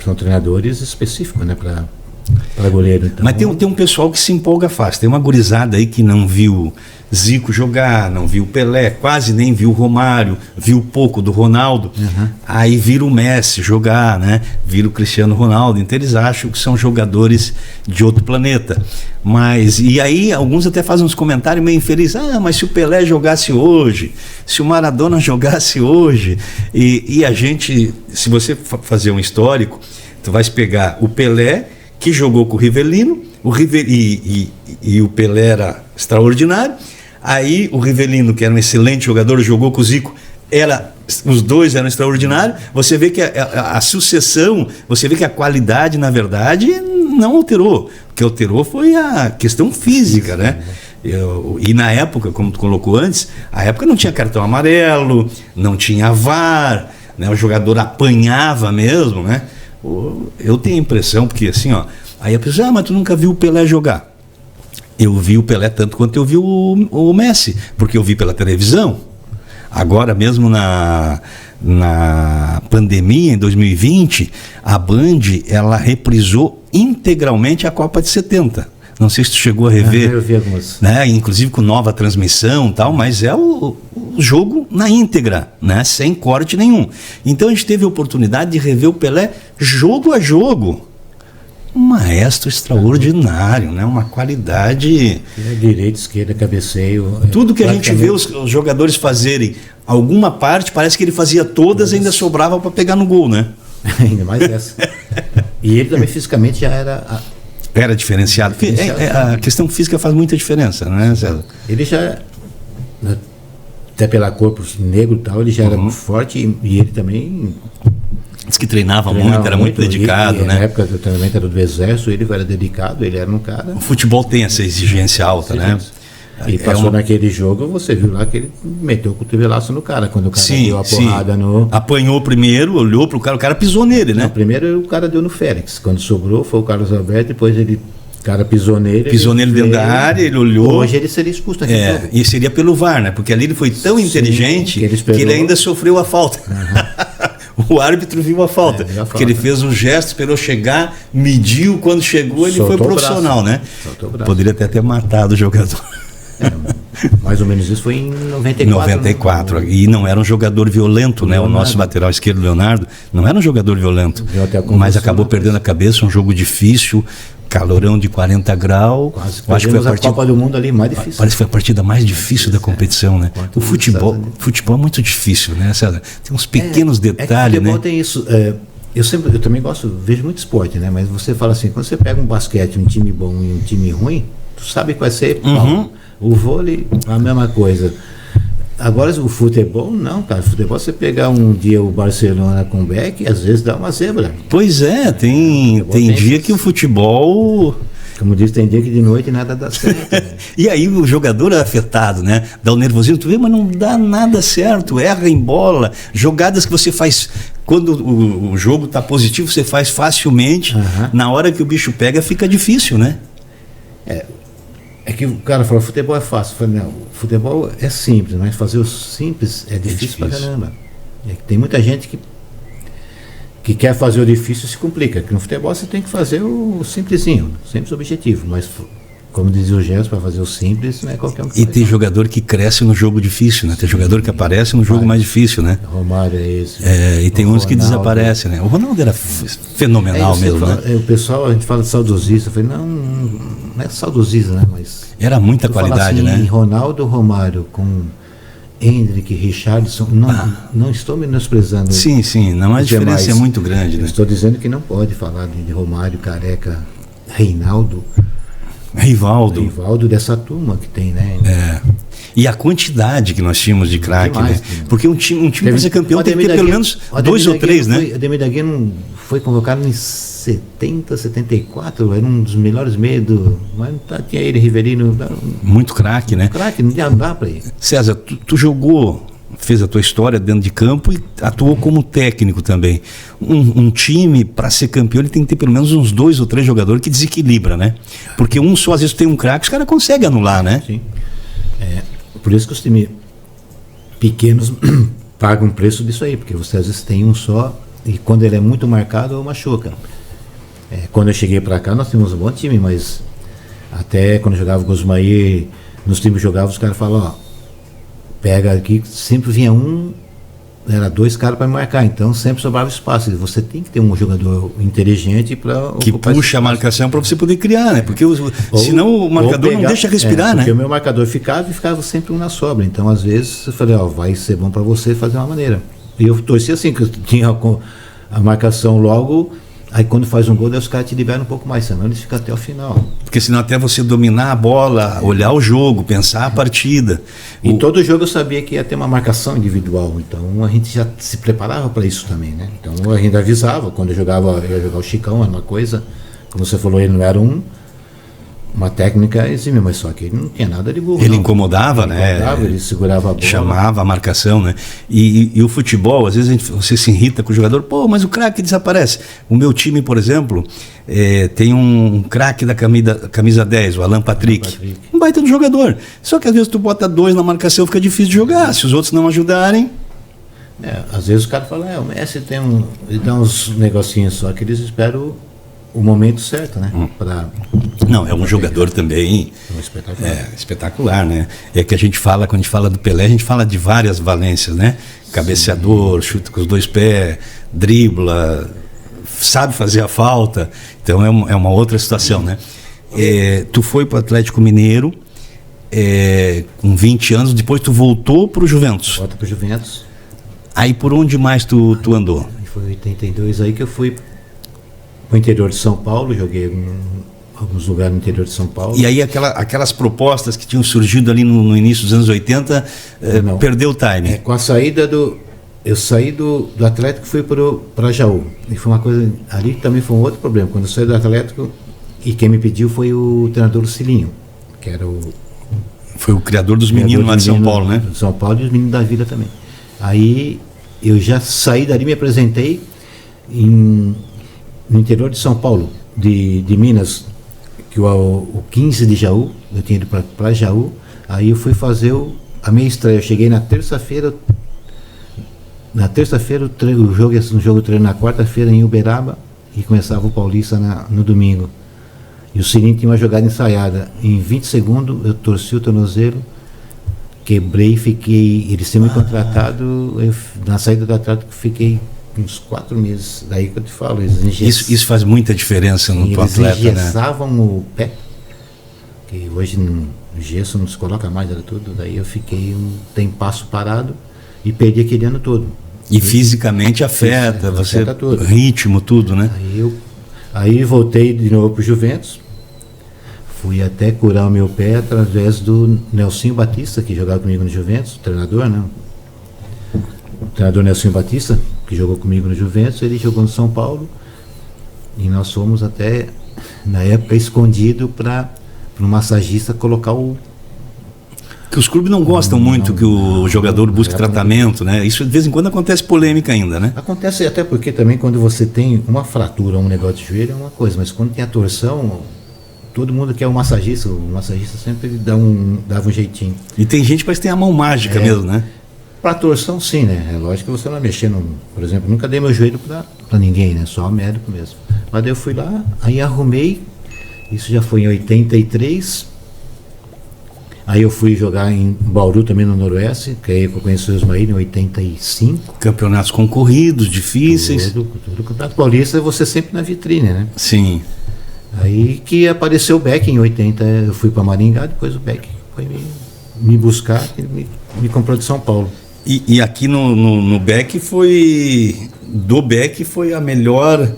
são treinadores específicos, né, para goleiro. Então, mas tem um pessoal que se empolga fácil. Tem uma gurizada aí que não viu Zico jogar, não viu Pelé, quase nem viu Romário, viu pouco do Ronaldo. Aí vira o Messi jogar, né? Vira o Cristiano Ronaldo. Então eles acham que são jogadores de outro planeta. E aí alguns até fazem uns comentários meio infelizes. Mas se o Pelé jogasse hoje, se o Maradona jogasse hoje, e a gente, se você fazer um histórico, tu vais pegar o Pelé, que jogou com o Rivelino, e o Pelé era extraordinário. Aí o Rivelino, que era um excelente jogador, jogou com o Zico, os dois eram extraordinários. Você vê que a sucessão, você vê que a qualidade, na verdade, não alterou. O que alterou foi a questão física, né? E na época, como tu colocou antes, a época não tinha cartão amarelo, não tinha VAR, né? O jogador apanhava mesmo, né? Eu tenho a impressão, porque assim, aí a pessoa, mas tu nunca viu o Pelé jogar. Eu vi o Pelé tanto quanto eu vi o Messi, porque eu vi pela televisão. Agora mesmo na pandemia, em 2020, a Band, ela reprisou integralmente a Copa de 70. Não sei se tu chegou a rever. Eu vi algumas. Né? Inclusive com nova transmissão e tal, mas é o jogo na íntegra, né? Sem corte nenhum. Então a gente teve a oportunidade de rever o Pelé jogo a jogo. Um maestro extraordinário, né? Uma qualidade... Direita, esquerda, cabeceio... Tudo que a gente vê os jogadores fazerem, alguma parte, parece que ele fazia todas e ainda sobrava para pegar no gol, né? Ainda mais essa. E ele também fisicamente já era... Era diferenciado. A questão física faz muita diferença, né, César? Ele já, até pela corpo negro e tal, ele já era muito forte e ele também... Diz que treinava muito, era muito dedicado, né? Na época do treinamento era do exército, ele era dedicado, ele era um cara... O futebol tem essa exigência alta, né? E passou naquele jogo, você viu lá que ele meteu o cotovelaço no cara, quando o cara deu a porrada no... Apanhou primeiro, olhou pro cara, o cara pisou nele, né? Não, primeiro o cara deu no Félix, quando sobrou foi o Carlos Alberto, depois o cara pisou nele. Pisou nele dentro da área, ele olhou. Hoje ele seria expulso daquele jogo. E seria pelo VAR, né? Porque ali ele foi tão inteligente que ele ainda sofreu a falta. O árbitro viu a falta, porque ele fez um gesto, esperou chegar, mediu, quando chegou ele foi profissional, né? Poderia até ter matado o jogador. Mais ou menos isso foi em 94. 94, né? E não era um jogador violento, né? O nosso lateral esquerdo, Leonardo, não era um jogador violento, mas acabou perdendo a cabeça, um jogo difícil, calorão de 40 graus. Acho que foi a Copa do Mundo ali mais difícil. Parece que foi a partida mais difícil da competição, né? O futebol é muito difícil, né, César? Tem uns pequenos detalhes, né? O futebol tem isso. Eu também vejo muito esporte, né? Mas você fala assim, quando você pega um basquete, um time bom e um time ruim, tu sabe que vai ser pau. O vôlei, a mesma coisa. Agora o futebol, não, cara. O futebol, você pegar um dia o Barcelona com o Beck, às vezes dá uma zebra. Pois é, tem dia que o futebol Como diz, tem dia que de noite nada dá certo. Né? E aí o jogador é afetado, né? Dá um nervosismo, tu vê, mas não dá nada certo, erra em bola, jogadas que você faz, quando o jogo tá positivo, você faz facilmente, na hora que o bicho pega fica difícil, né? É que o cara fala, futebol é fácil. Eu falei, não, futebol é simples, mas fazer o simples é difícil pra caramba. É que tem muita gente que quer fazer o difícil e se complica. Que no futebol você tem que fazer o simplesinho, simples objetivo, mas como dizia o Gerson, para fazer o simples não é qualquer um que E tem jogador que cresce no jogo difícil, né? Tem jogador que aparece no jogo mais difícil, né? Romário é esse. E tem uns que desaparecem, né? O Ronaldo era fenomenal mesmo, fala, né? O pessoal, a gente fala de saudosista, eu falei, não é saudosista, né? Mas era muita qualidade, assim, né? Ronaldo, Romário com Hendrick, Richarlison, não estou menosprezando. Sim, não, mas a diferença é muito grande, né? Estou dizendo que não pode falar de Romário, Careca, Reinaldo, Rivaldo dessa turma que tem, né? E a quantidade que nós tínhamos de craque, né? Porque um time para ser campeão tem que ter pelo menos 2 ou 3, né? Ademir da Guia foi convocado em 70, 74, era um dos melhores meios mas tinha ele, Riverino. Muito craque, né? Craque, não dá para ir. César, tu jogou, fez a tua história dentro de campo e atuou como técnico também. Um time, para ser campeão, ele tem que ter pelo menos uns 2 ou 3 jogadores que desequilibra, né? Porque um só, às vezes, tem um craque, os caras conseguem anular, né? Sim. Por isso que os times pequenos pagam o preço disso aí, porque você às vezes tem um só e quando ele é muito marcado, machuca. Quando eu cheguei para cá, nós tínhamos um bom time, mas até quando eu jogava com os Gosmaí, nos times que jogava, os caras falavam, pega aqui, sempre vinha era 2 caras para marcar, então sempre sobrava espaço. Você tem que ter um jogador inteligente para que puxa a marcação para você poder criar, né? Porque senão o marcador não deixa respirar, né? Porque o meu marcador ficava sempre um na sobra. Então, às vezes, eu falei, vai ser bom para você fazer uma maneira. E eu torci assim, que eu tinha a marcação logo. Aí quando faz um gol, daí os caras te liberam um pouco mais, senão eles ficam até o final. Porque senão até você dominar a bola, olhar o jogo, pensar a partida. Em todo jogo eu sabia que ia ter uma marcação individual, então a gente já se preparava para isso também, né? Então a gente avisava, quando eu ia jogar o Chicão, era uma coisa, como você falou, ele não era uma técnica exímia, mas só que ele não tinha nada de burro. Ele incomodava, né? Ele segurava a bola. Chamava a marcação, né? E o futebol, às vezes você se irrita com o jogador, mas o craque desaparece. O meu time, por exemplo, tem um craque da camisa 10, o Alan Patrick. Um baita do jogador. Só que às vezes tu bota 2 na marcação, fica difícil de jogar. Se os outros não ajudarem... às vezes o cara fala, o Messi ele dá uns negocinhos só que eles esperam o momento certo, né? Não, é um jogador também espetacular, né? É que a gente fala, quando a gente fala do Pelé, a gente fala de várias valências, né? Cabeceador, chuta com os 2 pés, dribla, sabe fazer a falta. Então é uma outra situação, né? Tu foi para o Atlético Mineiro com 20 anos, depois tu voltou para o Juventus. Volta para o Juventus. Aí por onde mais tu andou? Foi em 82 aí que eu fui no interior de São Paulo, joguei em alguns lugares no interior de São Paulo. E aí aquelas propostas que tinham surgido ali no início dos anos 80, perdeu o time. Com a saída eu saí do Atlético e fui para Jaú. E foi uma coisa, ali também foi um outro problema. Quando eu saí do Atlético, e quem me pediu foi o treinador Cilinho, que era foi o criador dos meninos lá de São Paulo, né? De São Paulo e os meninos da Vila também. Aí eu já saí dali, me apresentei no interior de São Paulo, de Minas, que o 15 de Jaú, eu tinha ido para Jaú, aí eu fui fazer a minha estreia. Eu cheguei na terça-feira, o jogo treino na quarta-feira em Uberaba, e começava o Paulista no domingo. E o Cilinho tinha uma jogada ensaiada. Em 20 segundos eu torci o tornozelo, quebrei, fiquei. Eles tinham me contratado, na saída do Atlético fiquei uns 4 meses, daí que eu te falo, isso faz muita diferença no teu atleta, né? Eles engessavam o pé, que hoje no gesso não se coloca mais, era tudo, daí eu fiquei um tempasso parado e perdi aquele ano todo. E fisicamente afeta tudo. Ritmo, tudo, né? Aí voltei de novo pro Juventus, fui até curar o meu pé através do Nelsinho Batista, que jogava comigo no Juventus, treinador, né? O treinador Nelsinho Batista, que jogou comigo no Juventus, ele jogou no São Paulo, e nós fomos até na época, escondido para um massagista colocar o... Que os clubes não gostam muito que o jogador busque tratamento, né? Isso de vez em quando acontece polêmica ainda, né? Acontece até porque também quando você tem uma fratura, um negócio de joelho é uma coisa, mas quando tem a torção, todo mundo quer um massagista, o massagista sempre dava um jeitinho. E tem gente que parece que tem a mão mágica mesmo, né? Para torção, sim, né? É lógico que você não vai mexer por exemplo, nunca dei meu joelho para ninguém, né? Só o médico mesmo. Mas daí eu fui lá, aí arrumei, isso já foi em 83. Aí eu fui jogar em Bauru também no Noroeste, que aí eu conheci o Ismael em 85. Campeonatos concorridos, difíceis. Tudo Campeonato Paulista, você sempre na vitrine, né? Sim. Aí que apareceu o Beck em 80, eu fui para Maringá, depois o Beck foi me buscar e me comprou de São Paulo. E aqui no Beck do Beck foi a melhor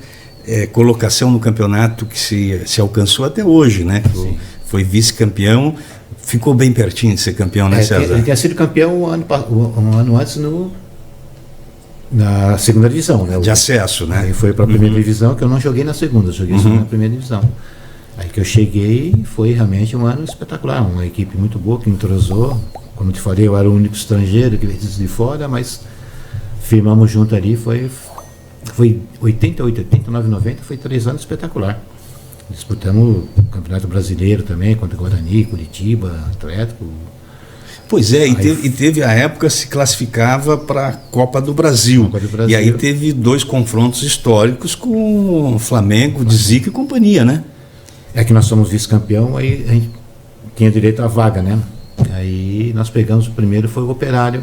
colocação no campeonato que se alcançou até hoje, né? Foi vice-campeão. Ficou bem pertinho de ser campeão, né, César? Ele tinha sido campeão um ano antes na segunda divisão, né? De acesso, né? Aí foi para a primeira divisão, que eu não joguei na segunda, eu joguei só na primeira divisão. Aí que eu cheguei, foi realmente um ano espetacular, uma equipe muito boa, que entrosou. Como te falei, eu era o único estrangeiro que veio de fora, mas firmamos junto ali, foi 88, 89, 90, foi 3 anos espetacular. Disputamos o Campeonato Brasileiro também, contra Guarani, Curitiba, Atlético. Pois é, e teve a época se classificava para a Copa do Brasil. E aí teve 2 confrontos históricos com o Flamengo, de Zico e companhia, né? É que nós somos vice-campeão, aí a gente tinha direito à vaga, né? Aí nós pegamos o primeiro, foi o Operário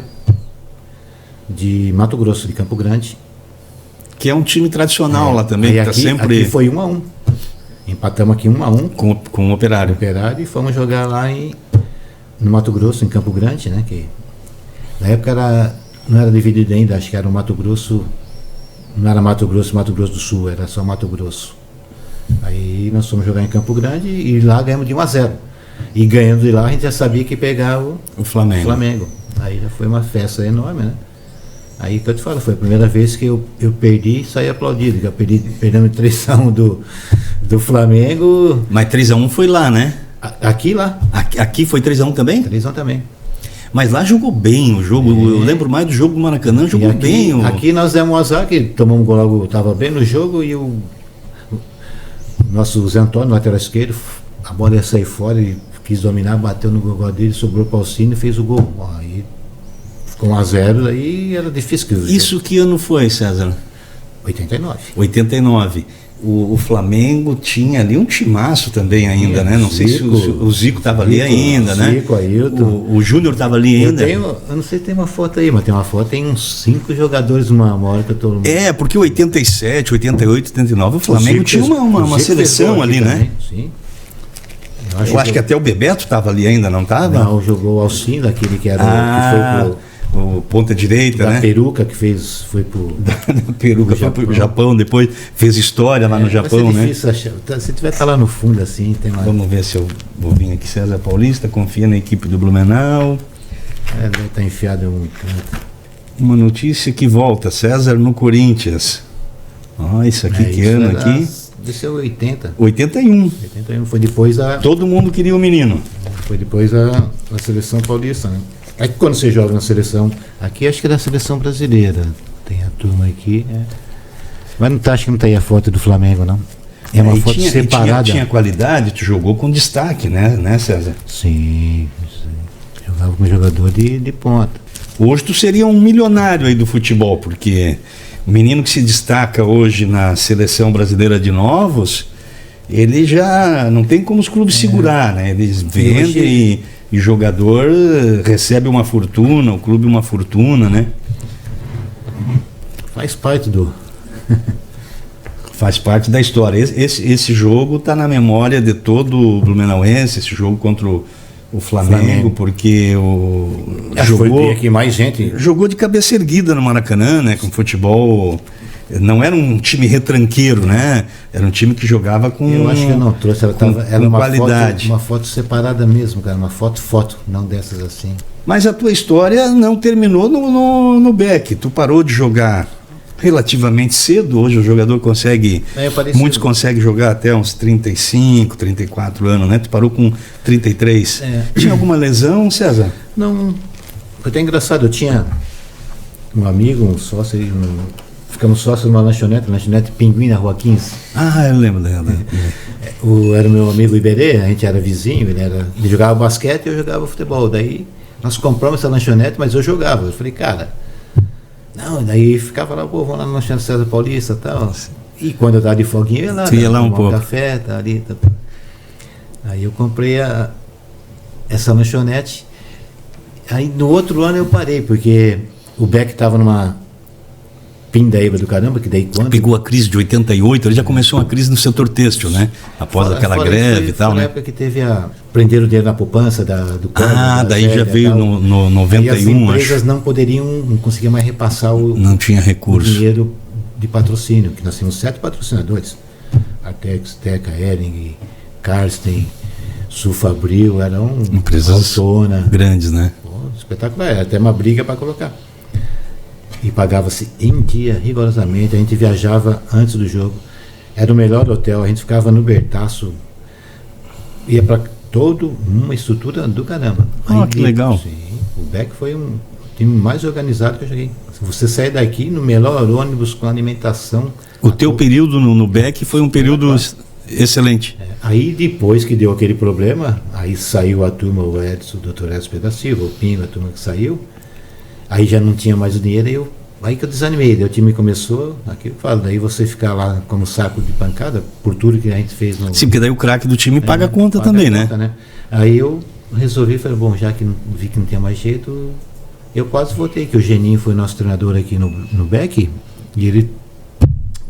de Mato Grosso, de Campo Grande. Que é um time tradicional lá também, que está sempre... Aqui foi 1-1. Empatamos aqui 1-1 com o Operário. E fomos jogar lá no Mato Grosso, em Campo Grande, né? Que na época não era dividido ainda, acho que era o Mato Grosso, não era Mato Grosso do Sul, era só Mato Grosso. Aí nós fomos jogar em Campo Grande e lá ganhamos de 1-0. E ganhando de lá a gente já sabia que pegava o Flamengo. Aí já foi uma festa enorme, né? Aí que eu te falo, foi a primeira vez que eu perdi e saí aplaudido. Já perdemos 3-1 do Flamengo. Mas 3-1 foi lá, né? Aqui lá. Aqui foi 3-1 também? 3-1 também. Mas lá jogou bem o jogo. Eu lembro mais do jogo do Maracanã, jogou bem. Aqui nós demos um azar, que tomamos um gol logo, estava bem no jogo, e o nosso Zé Antônio, lateral esquerdo, a bola ia sair fora, ele quis dominar, bateu no gol dele, sobrou para o Alcine e fez o gol. Aí ficou 1-0, aí era difícil. Isso que ano foi, César? 89. O Flamengo tinha ali um timaço também ainda, né? Não sei se o Zico estava ali ainda, né? Zico, Ailton. O Júnior estava ali ainda. Eu não sei se tem uma foto aí, mas tem uma foto, tem uns 5 jogadores uma hora que eu tô... Porque 87, 88, 89, o Flamengo tinha uma seleção ali, né? Sim. Eu acho que até o Bebeto estava ali ainda, não estava? Não, jogou o Alcine, aquele que era que foi o ponta direita, né? Peruca, que foi pro... Da Peruca foi pro Japão, depois fez história lá no Japão, né? Difícil achar. Se tiver tá lá no fundo assim, tem lá. Vamos ver se eu vou vir aqui. César Paulista confia na equipe do Blumenau. Deve estar enfiado em um canto. Uma notícia que volta, César no Corinthians. Isso aqui, que ano aqui? Isso é 80. 81. Foi depois Todo mundo queria o menino. Foi depois a seleção paulista, né? Aí quando você joga na seleção, aqui acho que é da seleção brasileira, tem a turma aqui, mas não acho que não tem a foto do Flamengo, não. É uma foto separada. Tinha qualidade, tu jogou com destaque, né, César? Sim. Jogava como jogador de ponta. Hoje tu seria um milionário aí do futebol, porque o menino que se destaca hoje na seleção brasileira de novos, ele já não tem como os clubes segurar, né? Eles vendem e jogador recebe uma fortuna, o clube uma fortuna, né? Faz parte do... Faz parte da história. Esse jogo está na memória de todo o blumenauense, esse jogo contra o Flamengo, porque jogou aqui mais gente. Jogou de cabeça erguida no Maracanã, né? Com futebol. Não era um time retranqueiro, né? Era um time que jogava com... Eu acho que eu não trouxe, era uma qualidade. Uma foto separada mesmo, cara, uma foto, não dessas assim. Mas a tua história não terminou no Beck, tu parou de jogar relativamente cedo. Hoje o jogador consegue, muitos conseguem jogar até uns 35, 34 anos, né? Tu parou com 33. Tinha alguma lesão, César? Não, foi até engraçado, eu tinha um amigo, um sócio, ficamos sócios numa lanchonete Pinguim, na Rua 15. Ah, eu lembro dela. Era o meu amigo Iberê, a gente era vizinho, ele jogava basquete e eu jogava futebol. Daí nós compramos essa lanchonete, mas eu jogava. Eu falei, cara, não, daí ficava lá, pô, vamos lá na lanchonete César Paulista e tal. E quando eu estava de folguinha, eu ia lá, ia lá um pouco. Café, tá ali. Tá. Aí eu comprei essa lanchonete. Aí no outro ano eu parei, porque o Beck estava numa pindaíba do caramba, que daí quando... Pegou a crise de 88, ele já começou uma crise no setor têxtil, né? Após aquela greve e tal, né? Na época que teve prenderam o dinheiro na poupança do Código. Daí já veio no 91, acho. E as empresas não conseguiam mais repassar não tinha recurso. O dinheiro de patrocínio, que nós tínhamos 7 patrocinadores. Artex, Teca, Hering, Karsten, Sulfabril, eram empresas grandes, né? Pô, espetacular, era até uma briga para colocar. E pagava-se em dia, rigorosamente. A gente viajava antes do jogo. Era o melhor hotel. A gente ficava no Bertaço. Ia para uma estrutura do caramba. Que legal. Sim, o Beck foi um time mais organizado que eu joguei. Você sai daqui no melhor ônibus com alimentação. O teu período no Beck foi um período excelente. Aí depois que deu aquele problema, aí saiu a turma, o Edson, o Dr. Edson da Silva, o Pingo, a turma que saiu. Aí já não tinha mais o dinheiro, aí que eu desanimei. Daí o time começou, aqui eu falo, daí você ficar lá como saco de pancada, por tudo que a gente fez. Sim, porque daí o craque do time paga a conta também, né? Aí eu resolvi, falei, bom, já que vi que não tinha mais jeito, eu quase voltei, que o Geninho foi nosso treinador aqui no Beck, e ele,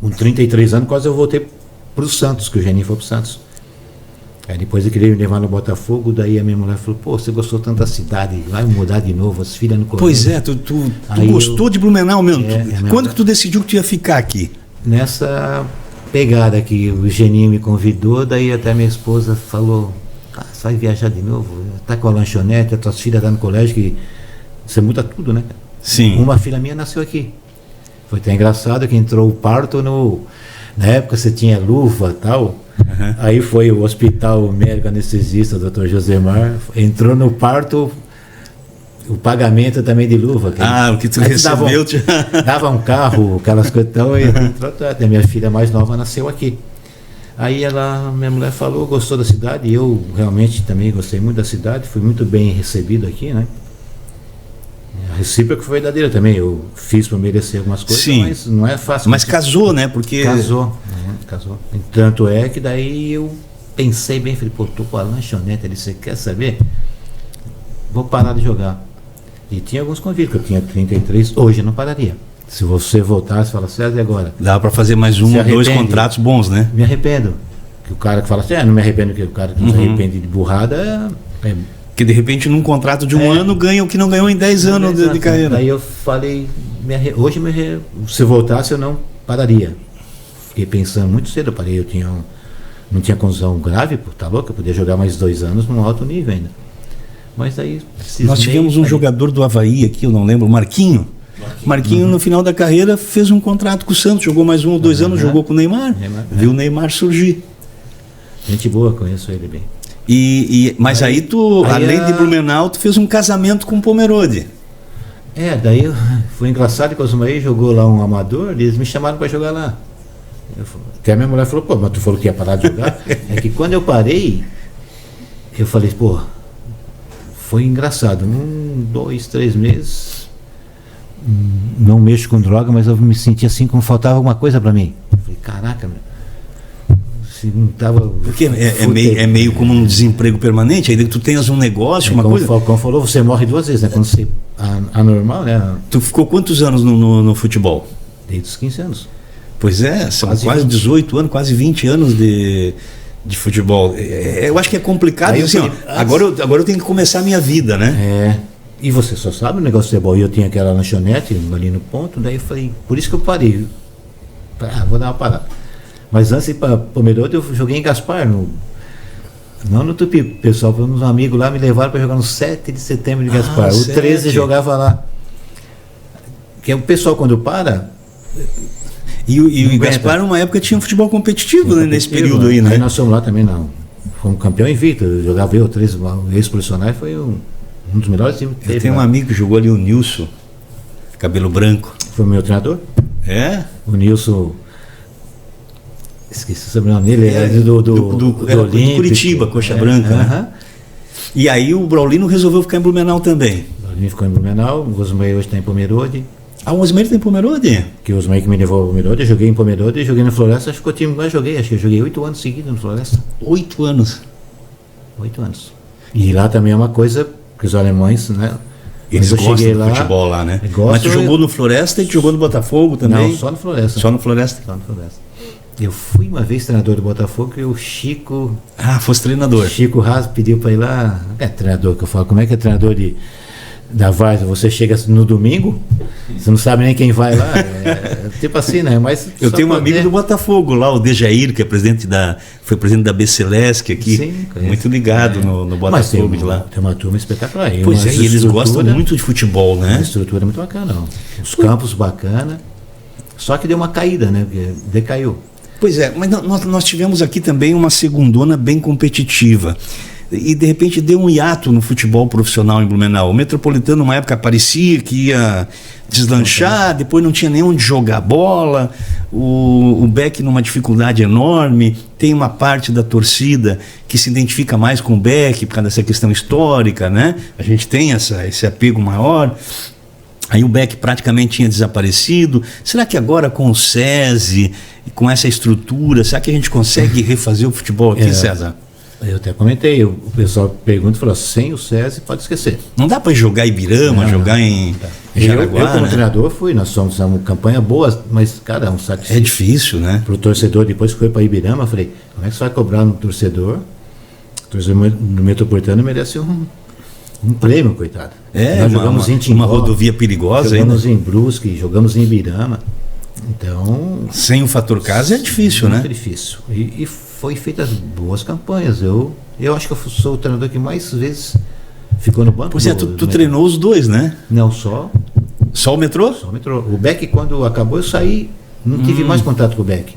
com 33 anos, quase eu voltei pro Santos, que o Geninho foi pro Santos. Aí depois ele queria me levar no Botafogo, daí a minha mulher falou, pô, você gostou tanto da cidade, vai mudar de novo, as filhas no colégio. Pois é, tu gostou de Blumenau mesmo. Quando que tu decidiu que tu ia ficar aqui? Nessa pegada que o Geninho me convidou, daí até minha esposa falou, você vai viajar de novo, tá com a lanchonete, as tuas filhas estão no colégio, que você muda tudo, né? Sim. Uma filha minha nasceu aqui. Foi até engraçado que entrou o parto na época você tinha luva e tal. Uhum. Aí foi o hospital médico anestesista, o Dr. Josemar, entrou no parto, o pagamento também de luva. O que tu recebeu? Dava um carro, aquelas coisas, então, e entrou, a minha filha mais nova nasceu aqui. Aí minha mulher falou, gostou da cidade, e eu realmente também gostei muito da cidade, fui muito bem recebido aqui, né? A recíproca foi verdadeira também, eu fiz para merecer algumas coisas, sim, mas não é fácil. Mas casou, né? Porque... Casou. Tanto é que daí eu pensei bem, falei, pô, tô com a lanchonete ali, você quer saber? Vou parar de jogar. E tinha alguns convites, que eu tinha 33, hoje eu não pararia. Se você voltasse e falasse, César, e agora? Dá para fazer mais um ou dois contratos bons, né? Me arrependo. Que o cara que fala assim, não me arrependo, que o cara que não se arrepende de burrada que de repente num contrato de um ano ganha o que não ganhou em 10 anos de carreira. Daí eu falei, hoje se voltasse eu não pararia. Fiquei pensando muito cedo, eu parei, não tinha condição grave, tá louco, eu podia jogar mais 2 anos num alto nível ainda. Mas daí... Nós tivemos um jogador do Avaí aqui, eu não lembro, Marquinho. Marquinho no final da carreira fez um contrato com o Santos, jogou mais 1 ou 2 anos, jogou com o Neymar, viu o Neymar surgir. Gente boa, conheço ele bem. Mas aí tu, além de Blumenau, tu fez um casamento com o Pomerode. Daí foi engraçado que o Osmaí jogou lá um amador, eles me chamaram para jogar lá. Até a minha mulher falou, pô, mas tu falou que ia parar de jogar. É que quando eu parei, eu falei, pô, foi engraçado. 2, 3 meses, não mexo com droga, mas eu me senti assim como faltava alguma coisa para mim. Eu falei, caraca, meu. Se não tava... Porque é meio como um desemprego permanente, aí que tu tenhas um negócio, uma coisa... Como o Falcão falou, você morre 2 vezes, né? Quando você... Anormal, né? Tu ficou quantos anos no futebol? Desde os 15 anos. Pois é, são quase 18 anos, quase 20 anos de futebol. Eu acho que é complicado. Assim, agora eu tenho que começar a minha vida, né? E você só sabe o negócio de futebol. Eu tinha aquela lanchonete ali no ponto, daí eu falei, por isso que eu parei. Vou dar uma parada. Mas antes de ir para Pomerode, eu joguei em Gaspar, não no Tupi. Pessoal, uns amigos lá me levaram para jogar no 7 de setembro de Gaspar. O 13 jogava lá. Que é o pessoal, quando para, E o Gaspar, numa época, tinha um futebol competitivo, né, nesse período aí, né? Aí nós fomos lá também, não. Fomos campeão invicto. Eu jogava eu, 3 ex-profissionais, foi um dos melhores times que teve. Eu tenho um amigo que jogou ali, o Nilson, cabelo branco. Foi o meu treinador. É? O Nilson. Esqueci o sobrenome dele, era do Olímpico. Curitiba, coxa branca, né? E aí o Braulino resolveu ficar em Blumenau também. O Braulino ficou em Blumenau, o Osmar hoje está em Pomerode. Ah, o Osmar tem Pomerode? Que o Osmar que me levou ao Pomerode, eu joguei em Pomerode, joguei na Floresta, acho que o time que mais joguei, acho que eu joguei 8 anos seguidos na Floresta. 8 anos. 8 anos. E lá também é uma coisa que os alemães, né? Eles gostam do futebol lá, né? Mas tu jogou no Floresta e tu jogou no Botafogo também? Não, só no Floresta. Só no Floresta? Só no Floresta. Eu fui uma vez treinador do Botafogo e o Chico... Ah, fosse treinador. Chico Raso pediu para ir lá... É treinador que eu falo. Como é que é treinador da Várzea? Você chega no domingo, você não sabe nem quem vai lá. Tipo assim, né? Mas eu tenho um amigo do Botafogo lá, o Dejair, que é foi presidente da BCLESC aqui. Sim, muito ligado no Botafogo de lá. Tem uma turma espetacular. Pois é, e eles gostam muito de futebol, né? A estrutura é muito bacana. Não. Os campos bacana. Só que deu uma caída, né? Porque decaiu. Pois é, mas nós tivemos aqui também uma segundona bem competitiva. E de repente deu um hiato no futebol profissional em Blumenau. O Metropolitano, uma época, parecia que ia deslanchar, depois não tinha nem onde jogar bola. O Beck numa dificuldade enorme. Tem uma parte da torcida que se identifica mais com o Beck por causa dessa questão histórica, né? A gente tem esse apego maior. Aí o Beck praticamente tinha desaparecido. Será que agora com o SESI, com essa estrutura, será que a gente consegue refazer o futebol aqui, César? Eu até comentei, o pessoal pergunta e falou, sem o SESI pode esquecer. Não dá para jogar em Ibirama, jogar em Jaraguá, eu como treinador fui, nós somos uma campanha boa, mas cara, é um sacrifício. É difícil, né? Para o torcedor, depois que foi para Ibirama, eu falei, como é que você vai cobrar no torcedor? O torcedor do Metropolitano merece um prêmio, coitado. Nós jogamos em Timbó, uma rodovia perigosa. Jogamos em Brusque, jogamos em Ibirama. Então... Sem o fator casa é difícil, né? Muito difícil. E foi feitas boas campanhas. Eu acho que eu sou o treinador que mais vezes ficou no banco. Pois é, tu treinou os dois, né? Não, só o Metrô? Só o Metrô. O Beck, quando acabou, eu saí, não tive mais contato com o Beck.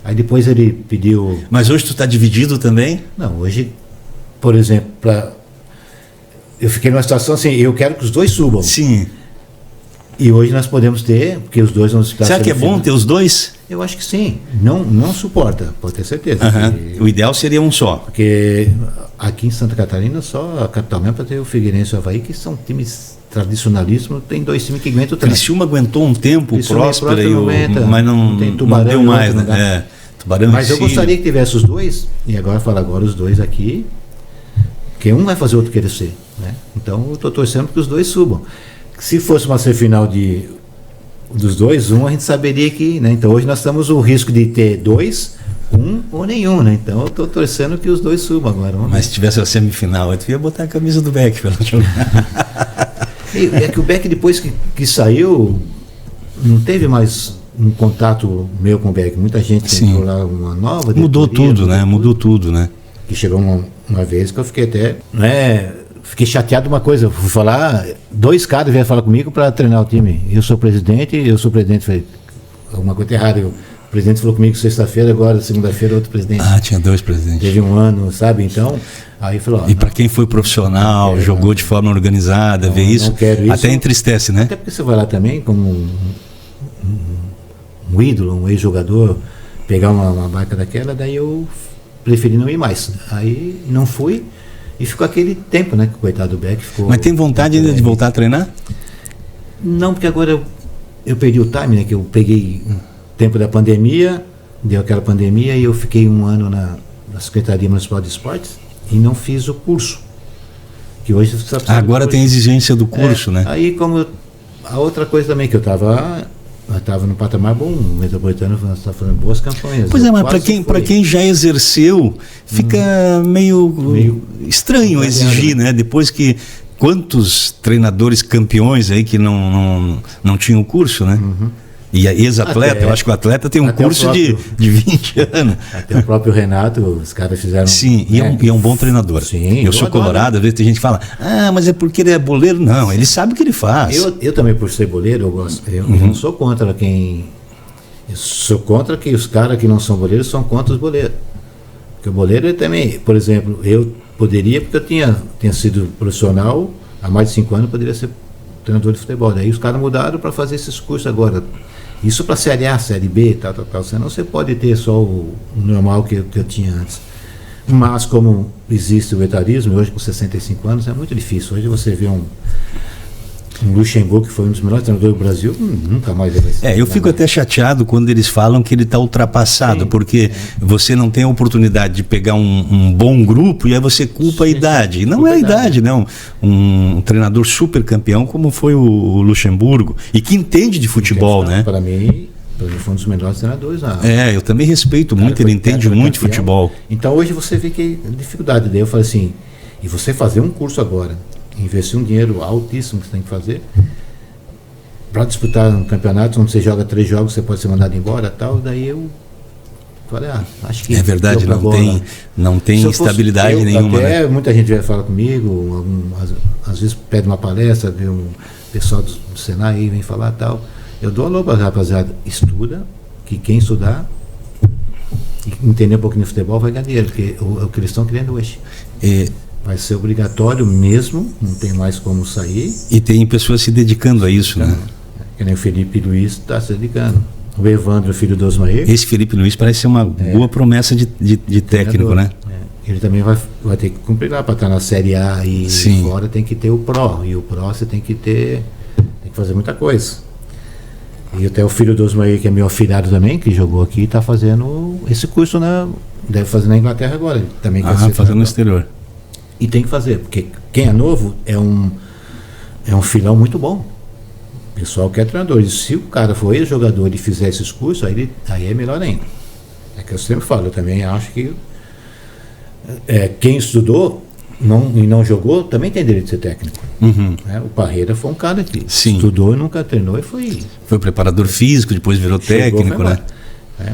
Aí depois ele pediu... Mas hoje tu está dividido também? Não, hoje, por exemplo, eu fiquei numa situação assim, eu quero que os dois subam. Sim. E hoje nós podemos ter, porque os dois vão disputar. Será que é bom ter os dois? Eu acho que sim. Não suporta, pode ter certeza. O ideal seria um só. Porque aqui em Santa Catarina, só a capital mesmo para ter o Figueirense e o Avaí, que são times tradicionalíssimos, tem 2 times que aguentam o trem. Criciúma aguentou um tempo, Próspera, mas não deu mais, né? Tubarão. Mas eu gostaria que tivesse os dois, e agora os dois aqui, porque um vai fazer o outro querer ser, né? Então eu estou torcendo que os dois subam. Se fosse uma semifinal dos dois, a gente saberia que, né? Então hoje nós estamos o risco de ter 2, 1 ou nenhum, né? Então eu estou torcendo que os dois subam agora. Mas se tivesse a semifinal, eu ia botar a camisa do Beck para jogar. É que o Beck, depois que saiu, não teve mais um contato meu com o Beck. Muita gente entrou lá, uma nova. Mudou tudo, né? Que chegou uma vez que eu fiquei até... Fiquei chateado de uma coisa, fui falar, 2 caras vieram falar comigo para treinar o time. Eu sou presidente, falei, alguma coisa errada. O presidente falou comigo sexta-feira, agora segunda-feira outro presidente. Ah, tinha 2 presidentes. Teve um ano, sabe? Então, aí falou... E para quem foi profissional, jogou de forma organizada, ver isso, até entristece, né? Até porque você vai lá também como um ídolo, um ex-jogador, pegar uma marca daquela, daí eu preferi não ir mais. Aí não fui. E ficou aquele tempo, né, que o coitado do Beck ficou... Mas tem vontade ainda de voltar a treinar? Não, porque agora eu perdi o time, né, que eu peguei um tempo da pandemia, deu aquela pandemia, e eu fiquei 1 ano na Secretaria Municipal de Esportes e não fiz o curso. Que hoje você sabe agora tem exigência do curso, né? Aí a outra coisa também que eu estava no patamar bom, o Metropolitano está fazendo boas campanhas. Pois é, mas para quem já exerceu, fica meio estranho exigir, né? Depois que quantos treinadores campeões aí que não tinham curso, né? E ex-atleta, eu acho que o atleta tem um curso de 20 anos. Até o próprio Renato, os caras fizeram... Sim, e é um bom treinador. Sim, eu sou colorado, às vezes tem gente que fala, mas é porque ele é boleiro. Não, ele sabe o que ele faz. Eu também, por ser boleiro, eu gosto. Eu não sou contra quem Eu sou contra que os caras que não são boleiros são contra os boleiros. Porque o boleiro ele também, por exemplo, eu poderia, porque eu tinha sido profissional há mais de 5 anos, poderia ser treinador de futebol. Daí os caras mudaram para fazer esses cursos agora. Isso para Série A, Série B, tal. Senão você pode ter só o normal que eu tinha antes. Mas como existe o etarismo, hoje com 65 anos é muito difícil. Hoje você vê um Luxemburgo, que foi um dos melhores treinadores do Brasil, nunca mais vai ser. Eu fico até chateado quando eles falam que ele está ultrapassado, porque você não tem a oportunidade de pegar um bom grupo e aí você culpa a idade. Não é a idade, não. Um treinador super campeão como foi o Luxemburgo, e que entende de futebol, né? Para mim foi um dos melhores treinadores. Eu também respeito muito, ele entende muito de futebol. Então hoje você vê que a dificuldade. Daí eu falei assim, e você fazer um curso agora, investir um dinheiro altíssimo que você tem que fazer para disputar um campeonato onde você joga 3 jogos, você pode ser mandado embora, tal. Daí eu falei, acho que é verdade, não tem estabilidade nenhuma, até, né? Muita gente vai falar comigo, às vezes pede uma palestra, vê um pessoal do Senai aí vem falar, tal. Eu dou alô para a rapaziada, estuda, que quem estudar e entender um pouquinho de futebol vai ganhar dinheiro, porque é o que eles estão querendo hoje. Vai ser obrigatório mesmo, não tem mais como sair. E tem pessoas se dedicando a isso, né? Que nem o Felipe Luiz está se dedicando. O Evandro, filho do Osmair. Esse Felipe Luiz parece ser uma boa promessa de técnico, né? Ele também vai ter que cumprir lá para estar na Série A e fora tem que ter o Pro. E o Pro você tem que fazer muita coisa. E até o filho do Osmair, que é meu afilhado também, que jogou aqui, está fazendo esse curso, deve fazer na Inglaterra agora. Ele também quer ser fazendo no exterior. E tem que fazer, porque quem é novo é um filão muito bom. O pessoal quer treinador. E se o cara for ex-jogador e fizer esses cursos, aí é melhor ainda. É que eu sempre falo, eu também acho que quem estudou e não jogou também tem direito de ser técnico. O Parreira foi um cara que estudou e nunca treinou e foi preparador físico, depois virou técnico, né?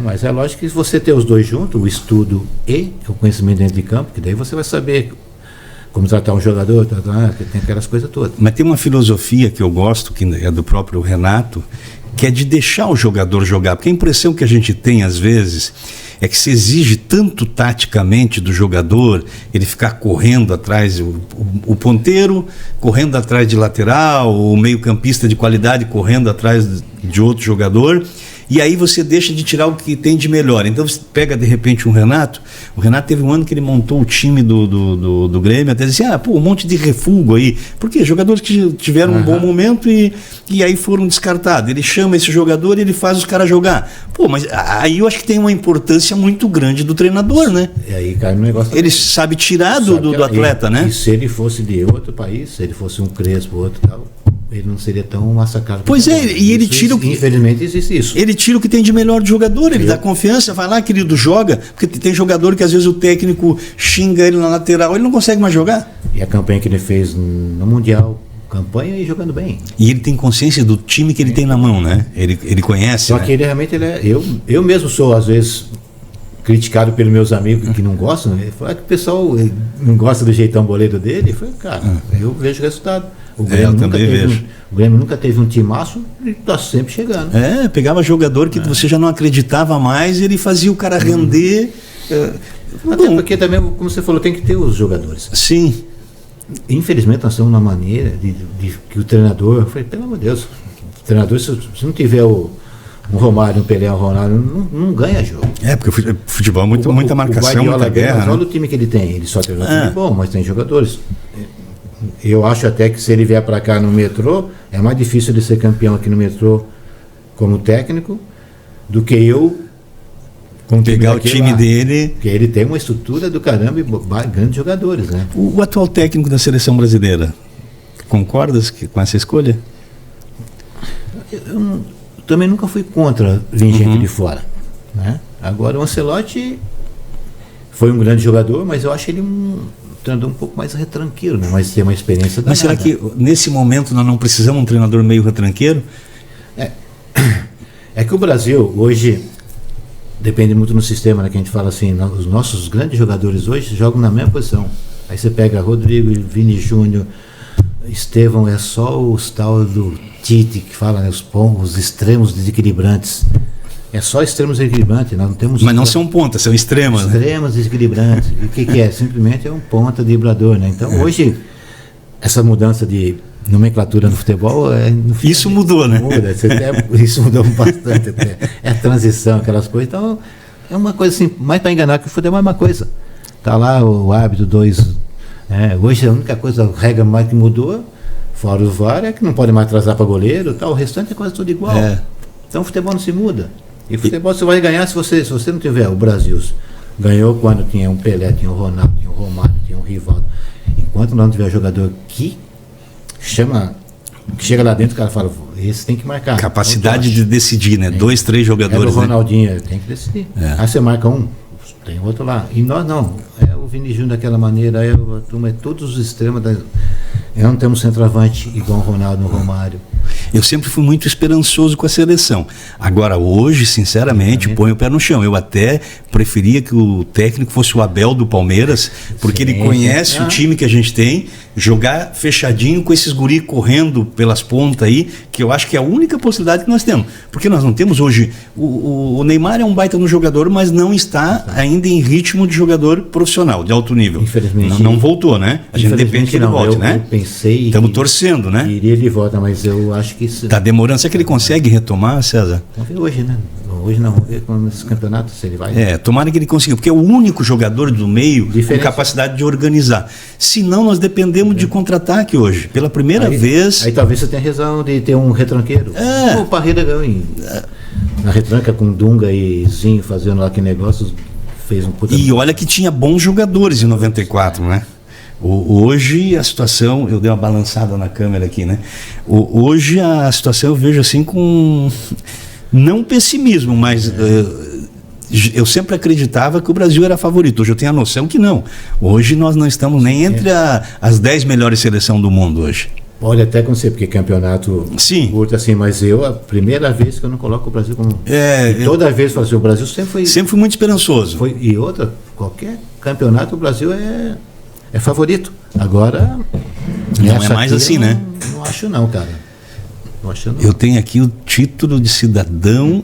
Mas é lógico que se você ter os dois juntos, o estudo e o conhecimento dentro de campo, que daí você vai saber como tratar um jogador, tem aquelas coisas todas. Mas tem uma filosofia que eu gosto, que é do próprio Renato, que é de deixar o jogador jogar, porque a impressão que a gente tem às vezes é que se exige tanto taticamente do jogador, ele ficar correndo atrás, o ponteiro correndo atrás de lateral, o meio-campista de qualidade correndo atrás de outro jogador, e aí você deixa de tirar o que tem de melhor. Então você pega de repente o Renato teve um ano que ele montou o time do Grêmio, até disse, um monte de refúgio aí, porque jogadores que tiveram um bom momento e aí foram descartados. Ele chama esse jogador e ele faz os caras jogar. Mas aí eu acho que tem uma importância muito grande do treinador, né? E aí cai no negócio. Ele sabe tirar do atleta, né? E se ele fosse de outro país, se ele fosse um Crespo, outro tal, ele não seria tão massacrado. Pois e ele tira o que... Infelizmente existe isso. Ele tira o que tem de melhor de jogador, ele dá confiança, vai lá, querido, joga, porque tem jogador que às vezes o técnico xinga ele na lateral, ele não consegue mais jogar. E a campanha que ele fez no Mundial, campanha e jogando bem. E ele tem consciência do time que ele tem na mão, né? Ele conhece. Só que ele realmente eu mesmo sou, às vezes, criticado pelos meus amigos que não gostam. Ele fala que o pessoal não gosta do jeitão boleiro dele. Eu falei, cara, eu vejo o resultado. O Grêmio nunca teve um timaço e está sempre chegando. Pegava jogador que você já não acreditava mais e ele fazia o cara render. Até porque também, como você falou, tem que ter os jogadores. Sim. Infelizmente nós estamos na maneira de que o treinador, eu falei, pelo amor de Deus, o treinador, se não tiver um Romário, um Pelé, um Ronaldo, não ganha jogo. Porque o futebol é muita marcação, muita guerra. Mas olha o time que ele tem, ele só tem um time bom, mas tem jogadores. Eu acho até que se ele vier para cá no Metrô, é mais difícil ele ser campeão aqui no Metrô como técnico do que eu pegar o time dele. Porque ele tem uma estrutura do caramba e grandes jogadores, né? O atual técnico da seleção brasileira, concordas com essa escolha? Eu também nunca fui contra vir gente de fora, né? Agora o Ancelotti foi um grande jogador, mas eu acho ele treinador um pouco mais retranqueiro, né? Mas tem uma experiência danada. Mas será que nesse momento nós não precisamos de um treinador meio retranqueiro? É que o Brasil hoje depende muito no sistema, né? Que a gente fala assim, os nossos grandes jogadores hoje jogam na mesma posição. Aí você pega Rodrigo, Vini Júnior, Estevão, é só os tal do Tite que fala, né? Os extremos desequilibrantes. É só extremos equilibrantes, nós não temos... Mas não são pontas, são extremas, né? Extremos desequilibrantes. E o que é? Simplesmente é um ponta driblador, né? Então, hoje, essa mudança de nomenclatura no futebol... Isso mudou, né? Isso mudou bastante até. É a transição, aquelas coisas. Então, é uma coisa assim, mais para enganar que o futebol é uma coisa. Tá lá o árbitro, hoje a única coisa, a regra mais que mudou, fora o VAR, é que não pode mais atrasar para goleiro, tal. O restante é quase tudo igual. Então o futebol não se muda. E o futebol você vai ganhar se você não tiver. O Brasil ganhou quando tinha um Pelé, tinha um Ronaldo, tinha um Romário, tinha um Rivaldo. Enquanto não tiver jogador que chega lá dentro, o cara fala, esse tem que marcar. Capacidade de decidir, né? 2, 3 jogadores. É o Ronaldinho, tem que decidir. Aí você marca um, tem outro lá. E nós não. É o Vini Júnior daquela maneira, a turma é todos os extremos. Não temos centroavante igual o Ronaldo, o Romário. Eu sempre fui muito esperançoso com a seleção. Agora, hoje, sinceramente, põe o pé no chão. Eu até preferia que o técnico fosse o Abel do Palmeiras, porque ele conhece o time que a gente tem, jogar fechadinho com esses guri correndo pelas pontas aí, que eu acho que é a única possibilidade que nós temos. Porque nós não temos hoje... O Neymar é um baita no jogador, mas não está ainda em ritmo de jogador profissional, de alto nível. Infelizmente. Não voltou, né? A gente depende que ele volte, né? Eu pensei... Estamos torcendo, né? Iria ele volta, mas eu acho que isso... Está demorando. Será que ele consegue retomar, César? Vamos ver hoje, né? Hoje não, vamos ver nesse campeonato se ele vai... tomara que ele consiga, porque é o único jogador do meio com capacidade de organizar. Senão nós dependemos de contra-ataque hoje. Pela primeira vez... Aí talvez você tenha razão de ter um retranqueiro. O Parreira ganhou na retranca com Dunga e Zinho fazendo lá aquele negócio, fez um puta... E olha que tinha bons jogadores em 94, né? Hoje a situação, eu dei uma balançada na câmera aqui, né? Hoje a situação eu vejo assim com... Não pessimismo, mas eu sempre acreditava que o Brasil era favorito. Hoje eu tenho a noção que não. Hoje nós não estamos nem entre as 10 melhores seleções do mundo hoje. Olha, até com você, porque campeonato curto assim, mas a primeira vez que eu não coloco o Brasil como... toda vez eu falo assim, o Brasil sempre fui muito esperançoso. E outra, qualquer campeonato o Brasil é favorito. Agora... Não é mais assim, né? Não acho não, cara. Eu tenho aqui o título de cidadão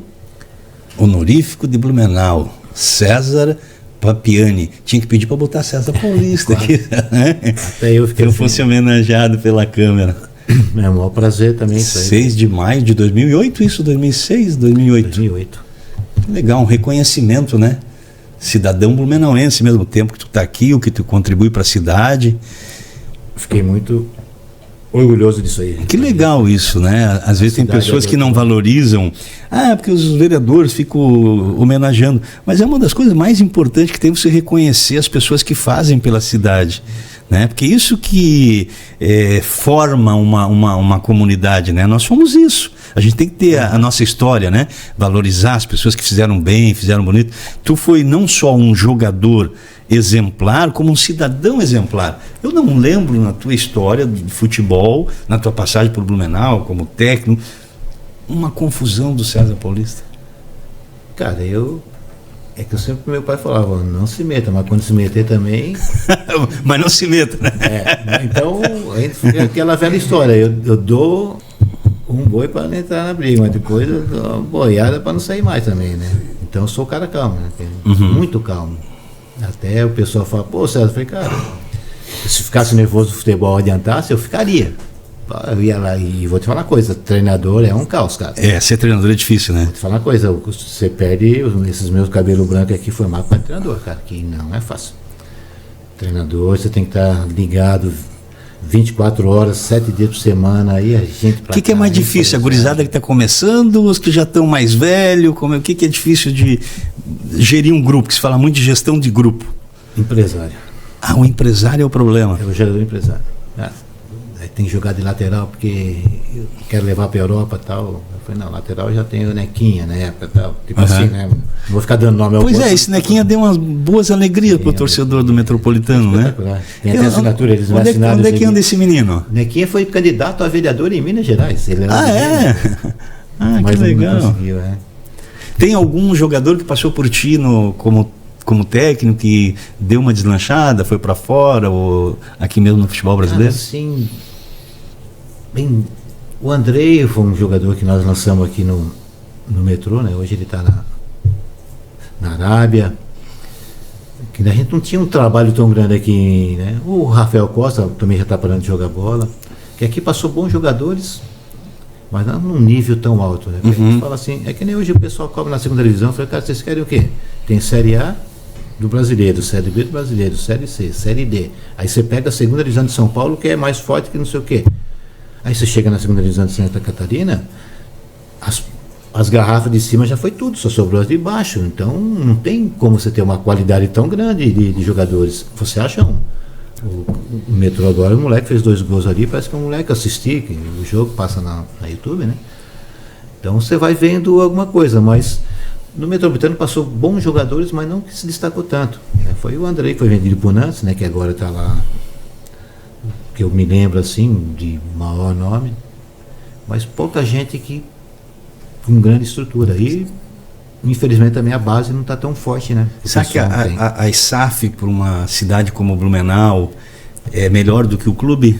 honorífico de Blumenau, César Papiani. Tinha que pedir para botar César Paulista aqui, né? Até eu fiquei... Que eu fosse homenageado pela Câmara. É um maior prazer também. 6 de maio de 2008, isso? 2006, 2008? 2008. Legal, um reconhecimento, né? Cidadão blumenauense, mesmo tempo que tu está aqui, o que tu contribui para a cidade. Fiquei muito... orgulhoso disso aí. Que legal isso, né? Às vezes tem pessoas que não valorizam, porque os vereadores ficam homenageando, mas é uma das coisas mais importantes que tem você reconhecer as pessoas que fazem pela cidade, né? Porque isso que forma uma comunidade, né? Nós somos isso. A gente tem que ter a nossa história, né? Valorizar as pessoas que fizeram bem, fizeram bonito. Tu foi não só um jogador exemplar, como um cidadão exemplar. Eu não lembro na tua história de futebol, na tua passagem por Blumenau, como técnico, uma confusão do César Paulista. Cara, é que eu sempre meu pai falava, não se meta, mas quando se meter também... Mas não se meta, né? Então, é aquela velha história, eu dou um boi para não entrar na briga, mas depois eu dou uma boiada para não sair mais também, né? Então eu sou o cara calmo, né? Muito calmo. Até o pessoal fala, pô, César, eu falei, cara, se ficasse nervoso do futebol adiantasse, eu ficaria. Eu ia lá e vou te falar uma coisa, treinador é um caos, cara. Ser treinador é difícil, né? Vou te falar uma coisa, você perde esses meus cabelos brancos aqui formado para treinador, cara, que não é fácil. Treinador, você tem que estar ligado 24 horas, 7 dias por semana, aí a gente... O que é mais difícil? A gurizada que está começando, os que já estão mais velhos? O que é difícil de gerir um grupo? Que se fala muito de gestão de grupo. Empresário. O empresário é o problema. É o gerador empresário. Aí tem que jogar de lateral porque eu quero levar para a Europa e tal. Eu falei, não, lateral já tem o Nequinha na época e tal. Tipo assim, né? Não vou ficar dando nome ao Pois esse Nequinha deu umas boas alegrias para o torcedor do Metropolitano, né? Tem até assinatura, eles me assinaram. Onde é que anda esse menino? Nequinha foi candidato a vereador em Minas Gerais. Ele era que legal. Não conseguiu, Tem algum jogador que passou por ti como técnico que deu uma deslanchada, foi para fora, ou aqui mesmo no futebol brasileiro? Sim. Bem, o Andrei foi um jogador que nós lançamos aqui no metrô, né? Hoje ele está na Arábia. Que a gente não tinha um trabalho tão grande aqui, né? O Rafael Costa também já está parando de jogar bola. Que aqui passou bons jogadores, mas não num nível tão alto, né? Porque a gente fala assim, é que nem hoje o pessoal cobra na segunda divisão. Eu falei, cara, vocês querem o quê? Tem Série A do brasileiro, Série B do brasileiro, Série C, Série D. Aí você pega a segunda divisão de São Paulo, que é mais forte que não sei o quê. Aí você chega na segunda divisão de Santa Catarina, as garrafas de cima já foi tudo, só sobrou as de baixo. Então não tem como você ter uma qualidade tão grande de jogadores. Você acha um? O metrô agora, o moleque fez 2 gols ali, parece que é um moleque assistir, que o jogo passa na YouTube, né? Então você vai vendo alguma coisa, mas no Metropolitano passou bons jogadores, mas não que se destacou tanto, né? Foi o Andrei que foi vendido por Nantes, né? Que agora está lá, que eu me lembro assim, de maior nome, mas pouca gente que com grande estrutura. E infelizmente também a base não está tão forte, né? Será que a SAF para uma cidade como Blumenau é melhor do que o clube?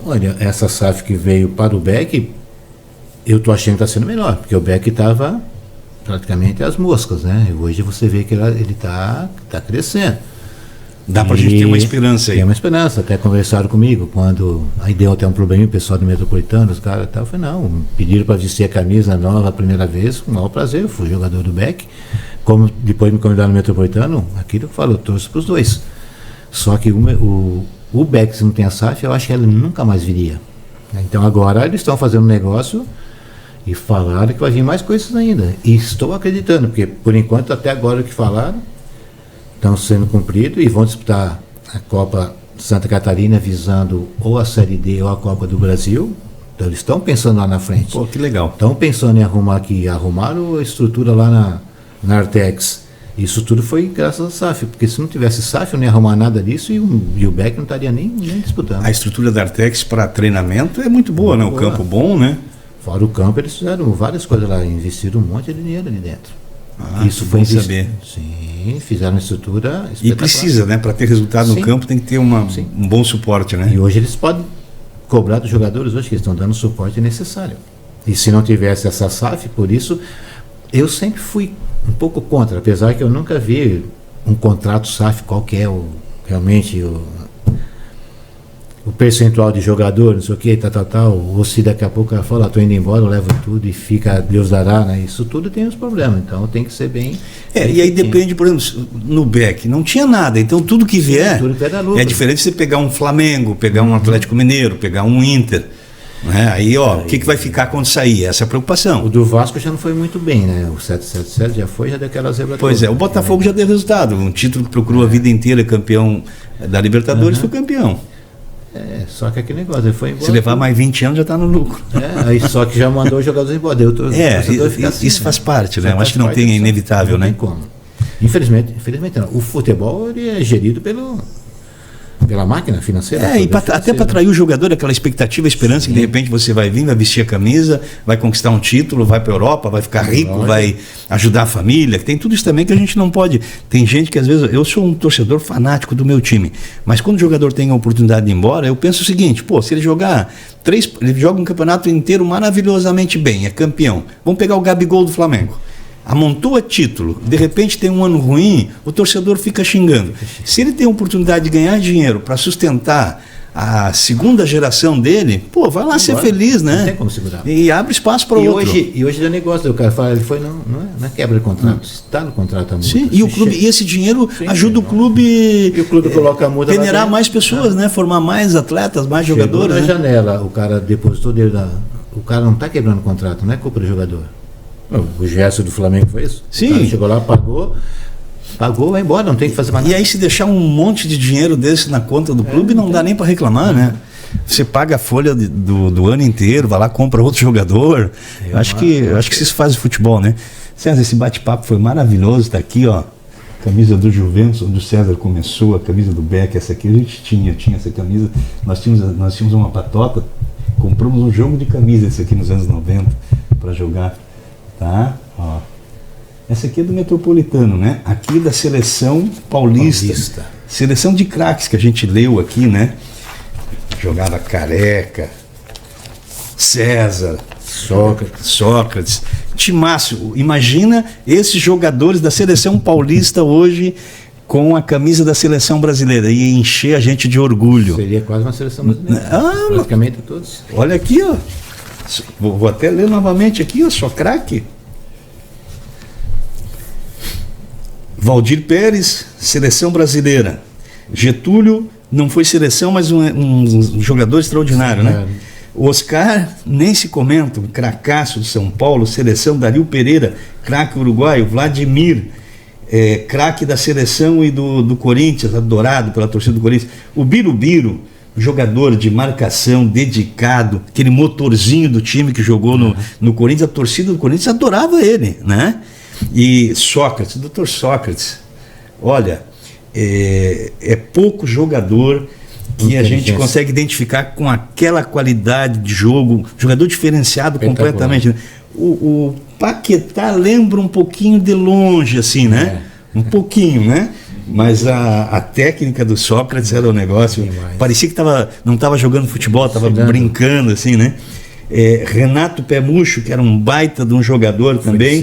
Olha, essa SAF que veio para o BEC, eu tô achando que está sendo melhor, porque o BEC estava praticamente às moscas, né? Hoje você vê que ele está crescendo. Dá pra gente ter uma esperança aí. Tem uma esperança, até conversaram comigo, quando aí deu até um problema, o pessoal do Metropolitano, os caras tal, eu falei, não, pediram para vestir a camisa nova a primeira vez, com o maior prazer, eu fui jogador do BEC, como depois me convidaram no Metropolitano, aquilo que eu falo, eu torço para os dois. Só que o BEC, se não tem a SAF, eu acho que ele nunca mais viria. Então agora eles estão fazendo um negócio e falaram que vai vir mais coisas ainda. E estou acreditando, porque por enquanto, até agora o que falaram, estão sendo cumpridos e vão disputar a Copa Santa Catarina visando ou a Série D ou a Copa do Brasil. Então eles estão pensando lá na frente. Pô, que legal. Estão pensando em arrumar aqui, arrumaram a estrutura lá na Artex. Isso tudo foi graças à SAF, porque se não tivesse SAF eu não ia arrumar nada disso e o BEC não estaria nem disputando. A estrutura da Artex para treinamento é muito boa, muito, né? O campo bom, né? Fora o campo, eles fizeram várias coisas lá, investiram um monte de dinheiro ali dentro. Isso foi saber. Sim, fizeram uma estrutura espetacular. E precisa, né? Para ter resultado no campo tem que ter um bom suporte, né? E hoje eles podem cobrar dos jogadores, hoje que eles estão dando o suporte necessário. E se não tivesse essa SAF, por isso, eu sempre fui um pouco contra, apesar que eu nunca vi um contrato SAF qual que é realmente o percentual de jogador, não sei o que, tal, ou se daqui a pouco ela fala, estou indo embora, eu levo tudo e fica, Deus dará, né? Isso tudo tem os problemas, então tem que ser bem... e aí depende, por exemplo, no BEC não tinha nada, então tudo que vier é diferente de você pegar um Flamengo, pegar um Atlético Mineiro, pegar um Inter, né? Aí, o que vai ficar quando sair? Essa é a preocupação. O do Vasco já não foi muito bem, né? O 777 já foi, já deu aquela zebra. Pois o Botafogo já deu resultado, um título que procurou a vida inteira, campeão da Libertadores, foi campeão. Só que aquele negócio, ele foi embora. Se levar mais 20 anos já está no lucro. Aí só que já mandou os jogadores embora. Isso faz parte, né? Eu acho que não tem, é inevitável, não né? Tem como. Infelizmente não. O futebol ele é gerido pela máquina financeira. Até para atrair o jogador, aquela expectativa, esperança. Sim. Que de repente você vai vir, vai vestir a camisa, vai conquistar um título, vai para a Europa, vai ficar rico, vai ajudar a família. Tem tudo isso também que a gente não pode. Tem gente que às vezes, eu sou um torcedor fanático do meu time, mas quando o jogador tem a oportunidade de ir embora, eu penso o seguinte, se ele jogar ele joga um campeonato inteiro maravilhosamente bem, é campeão. Vamos pegar o Gabigol do Flamengo. Amontoa título, de repente tem um ano ruim, o torcedor fica xingando. Se ele tem a oportunidade de ganhar dinheiro para sustentar a segunda geração dele, vai lá ser feliz, né? Não tem como segurar. E abre espaço para outro. E hoje é negócio, o cara fala, ele foi, não é quebra de contrato, está no contrato a multa. Sim, e esse dinheiro ajuda o clube, e o clube coloca a multa, generar mais pessoas, né? Formar mais atletas, mais jogadores. Na janela, o cara depositou dele, o cara não está quebrando o contrato, não é culpa do jogador. O Gerson do Flamengo foi isso? Sim. O cara chegou lá, pagou, vai embora, não tem que fazer mais nada. E aí se deixar um monte de dinheiro desse na conta do clube, não dá nem para reclamar, né? Você paga a folha do ano inteiro, vai lá, compra outro jogador. Acho que isso faz o futebol, né? César, esse bate-papo foi maravilhoso, tá aqui, camisa do Juventus, onde o César começou, a camisa do BEC, essa aqui a gente tinha essa camisa, nós tínhamos uma patota, compramos um jogo de camisa esse aqui nos anos 90 para jogar. Tá? Essa aqui é do Metropolitano, né? Aqui é da Seleção Paulista. Seleção de craques que a gente leu aqui, né? Jogava Careca, César, Sócrates. Timácio, imagina esses jogadores da seleção paulista hoje com a camisa da seleção brasileira, ia encher a gente de orgulho. Seria quase uma seleção brasileira. Praticamente todos. Olha aqui, ó. Vou até ler novamente aqui, ó. Só craque. Valdir Pérez, seleção brasileira. Getúlio não foi seleção, mas um jogador extraordinário, né? O Oscar, nem se comenta, um cracaço de São Paulo, seleção. Dario Pereira, craque uruguaio. Vladimir, craque da seleção e do Corinthians, adorado pela torcida do Corinthians. O Birubiru, jogador de marcação, dedicado, aquele motorzinho do time que jogou no Corinthians, a torcida do Corinthians adorava ele, né? E Sócrates, doutor Sócrates, olha, é pouco jogador que a gente consegue identificar com aquela qualidade de jogo, jogador diferenciado completamente, né? O Paquetá lembra um pouquinho de longe, assim, né? Um pouquinho, né? Mas a técnica do Sócrates era um negócio, parecia que não estava jogando futebol, estava brincando, assim, né? Renato Pemucho, que era um baita de um jogador também.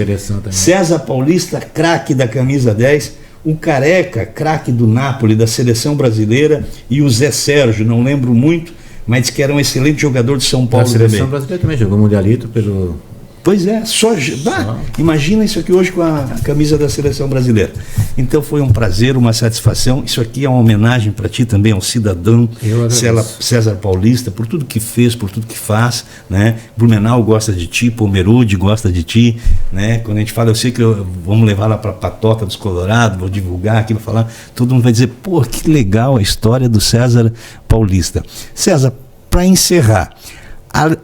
César Paulista, craque da camisa 10. O Careca, craque do Napoli, da seleção brasileira. E o Zé Sérgio, não lembro muito, mas que era um excelente jogador de São Paulo também. A seleção brasileira também jogou mundialito pelo... Pois é, imagina isso aqui hoje com a camisa da seleção brasileira. Então foi um prazer, uma satisfação. Isso aqui é uma homenagem para ti também, ao cidadão César Paulista, por tudo que fez, por tudo que faz, né? Blumenau gosta de ti, Pomerode gosta de ti, né? Quando a gente fala, eu sei que vamos levar lá para a Patota dos Colorados, vou divulgar aqui, vou falar, todo mundo vai dizer, pô, que legal a história do César Paulista. César, para encerrar,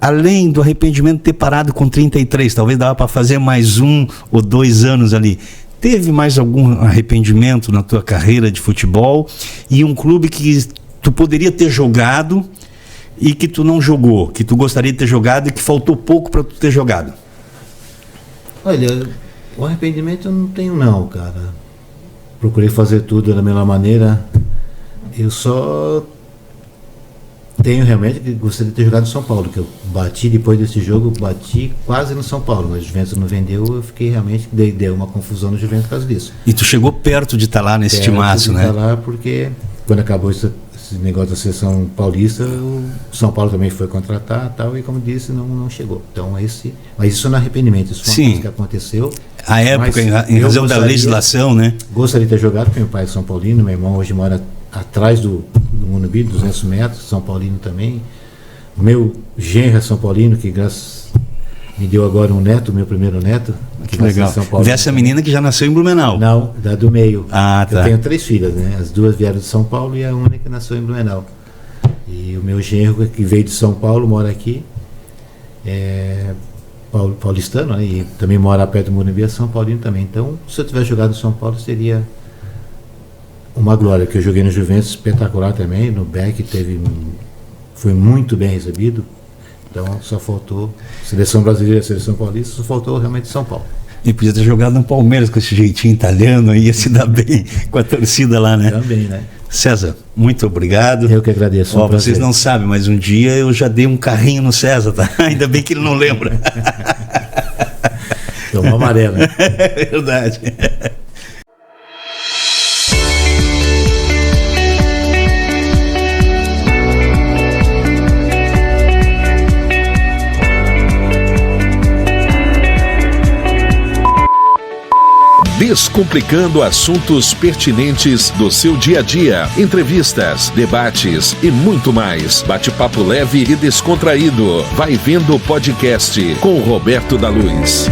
além do arrependimento de ter parado com 33, talvez dava para fazer mais 1 ou 2 anos ali. Teve mais algum arrependimento na tua carreira de futebol e um clube que tu poderia ter jogado e que tu não jogou, que tu gostaria de ter jogado e que faltou pouco para tu ter jogado? Olha, o arrependimento eu não tenho não, cara. Procurei fazer tudo da melhor maneira. Eu só tenho realmente que gostaria de ter jogado no São Paulo, que eu bati depois desse jogo, bati quase no São Paulo, mas o Juventus não vendeu, eu fiquei realmente, deu uma confusão no Juventus por causa disso. E tu chegou perto de estar lá nesse timaço, né? Perto de estar lá, porque quando acabou esse negócio da seleção paulista, o São Paulo também foi contratar tal, e como disse, não chegou. Então mas isso não é arrependimento, isso foi uma coisa que aconteceu. A época, em razão da legislação, né? Gostaria de ter jogado, porque meu pai é São Paulino, meu irmão hoje mora atrás do Morumbi, 200 metros, São Paulino também. O meu genro é São Paulino, que me deu agora um neto, meu primeiro neto. Que legal. Dessa menina que já nasceu em Blumenau? Não, da do meio. Ah, tá. Eu tenho 3 filhas, né? As 2 vieram de São Paulo e a única nasceu em Blumenau. E o meu genro, que veio de São Paulo, mora aqui, paulistano, né? E também mora perto do Morumbi, é São Paulino também. Então, se eu tivesse jogado no São Paulo, seria uma glória, que eu joguei no Juventus, espetacular também, no Beck foi muito bem recebido, então só faltou seleção brasileira, seleção paulista, só faltou realmente São Paulo. E podia ter jogado no Palmeiras com esse jeitinho italiano, ia se dar bem com a torcida lá, né? Também, né? César, muito obrigado. Eu que agradeço. Vocês não sabem, mas um dia eu já dei um carrinho no César, tá? Ainda bem que ele não lembra. Tomou amarelo. É verdade. Descomplicando assuntos pertinentes do seu dia a dia, entrevistas, debates e muito mais. Bate-papo leve e descontraído. Vai Vendo o podcast com Roberto da Luz.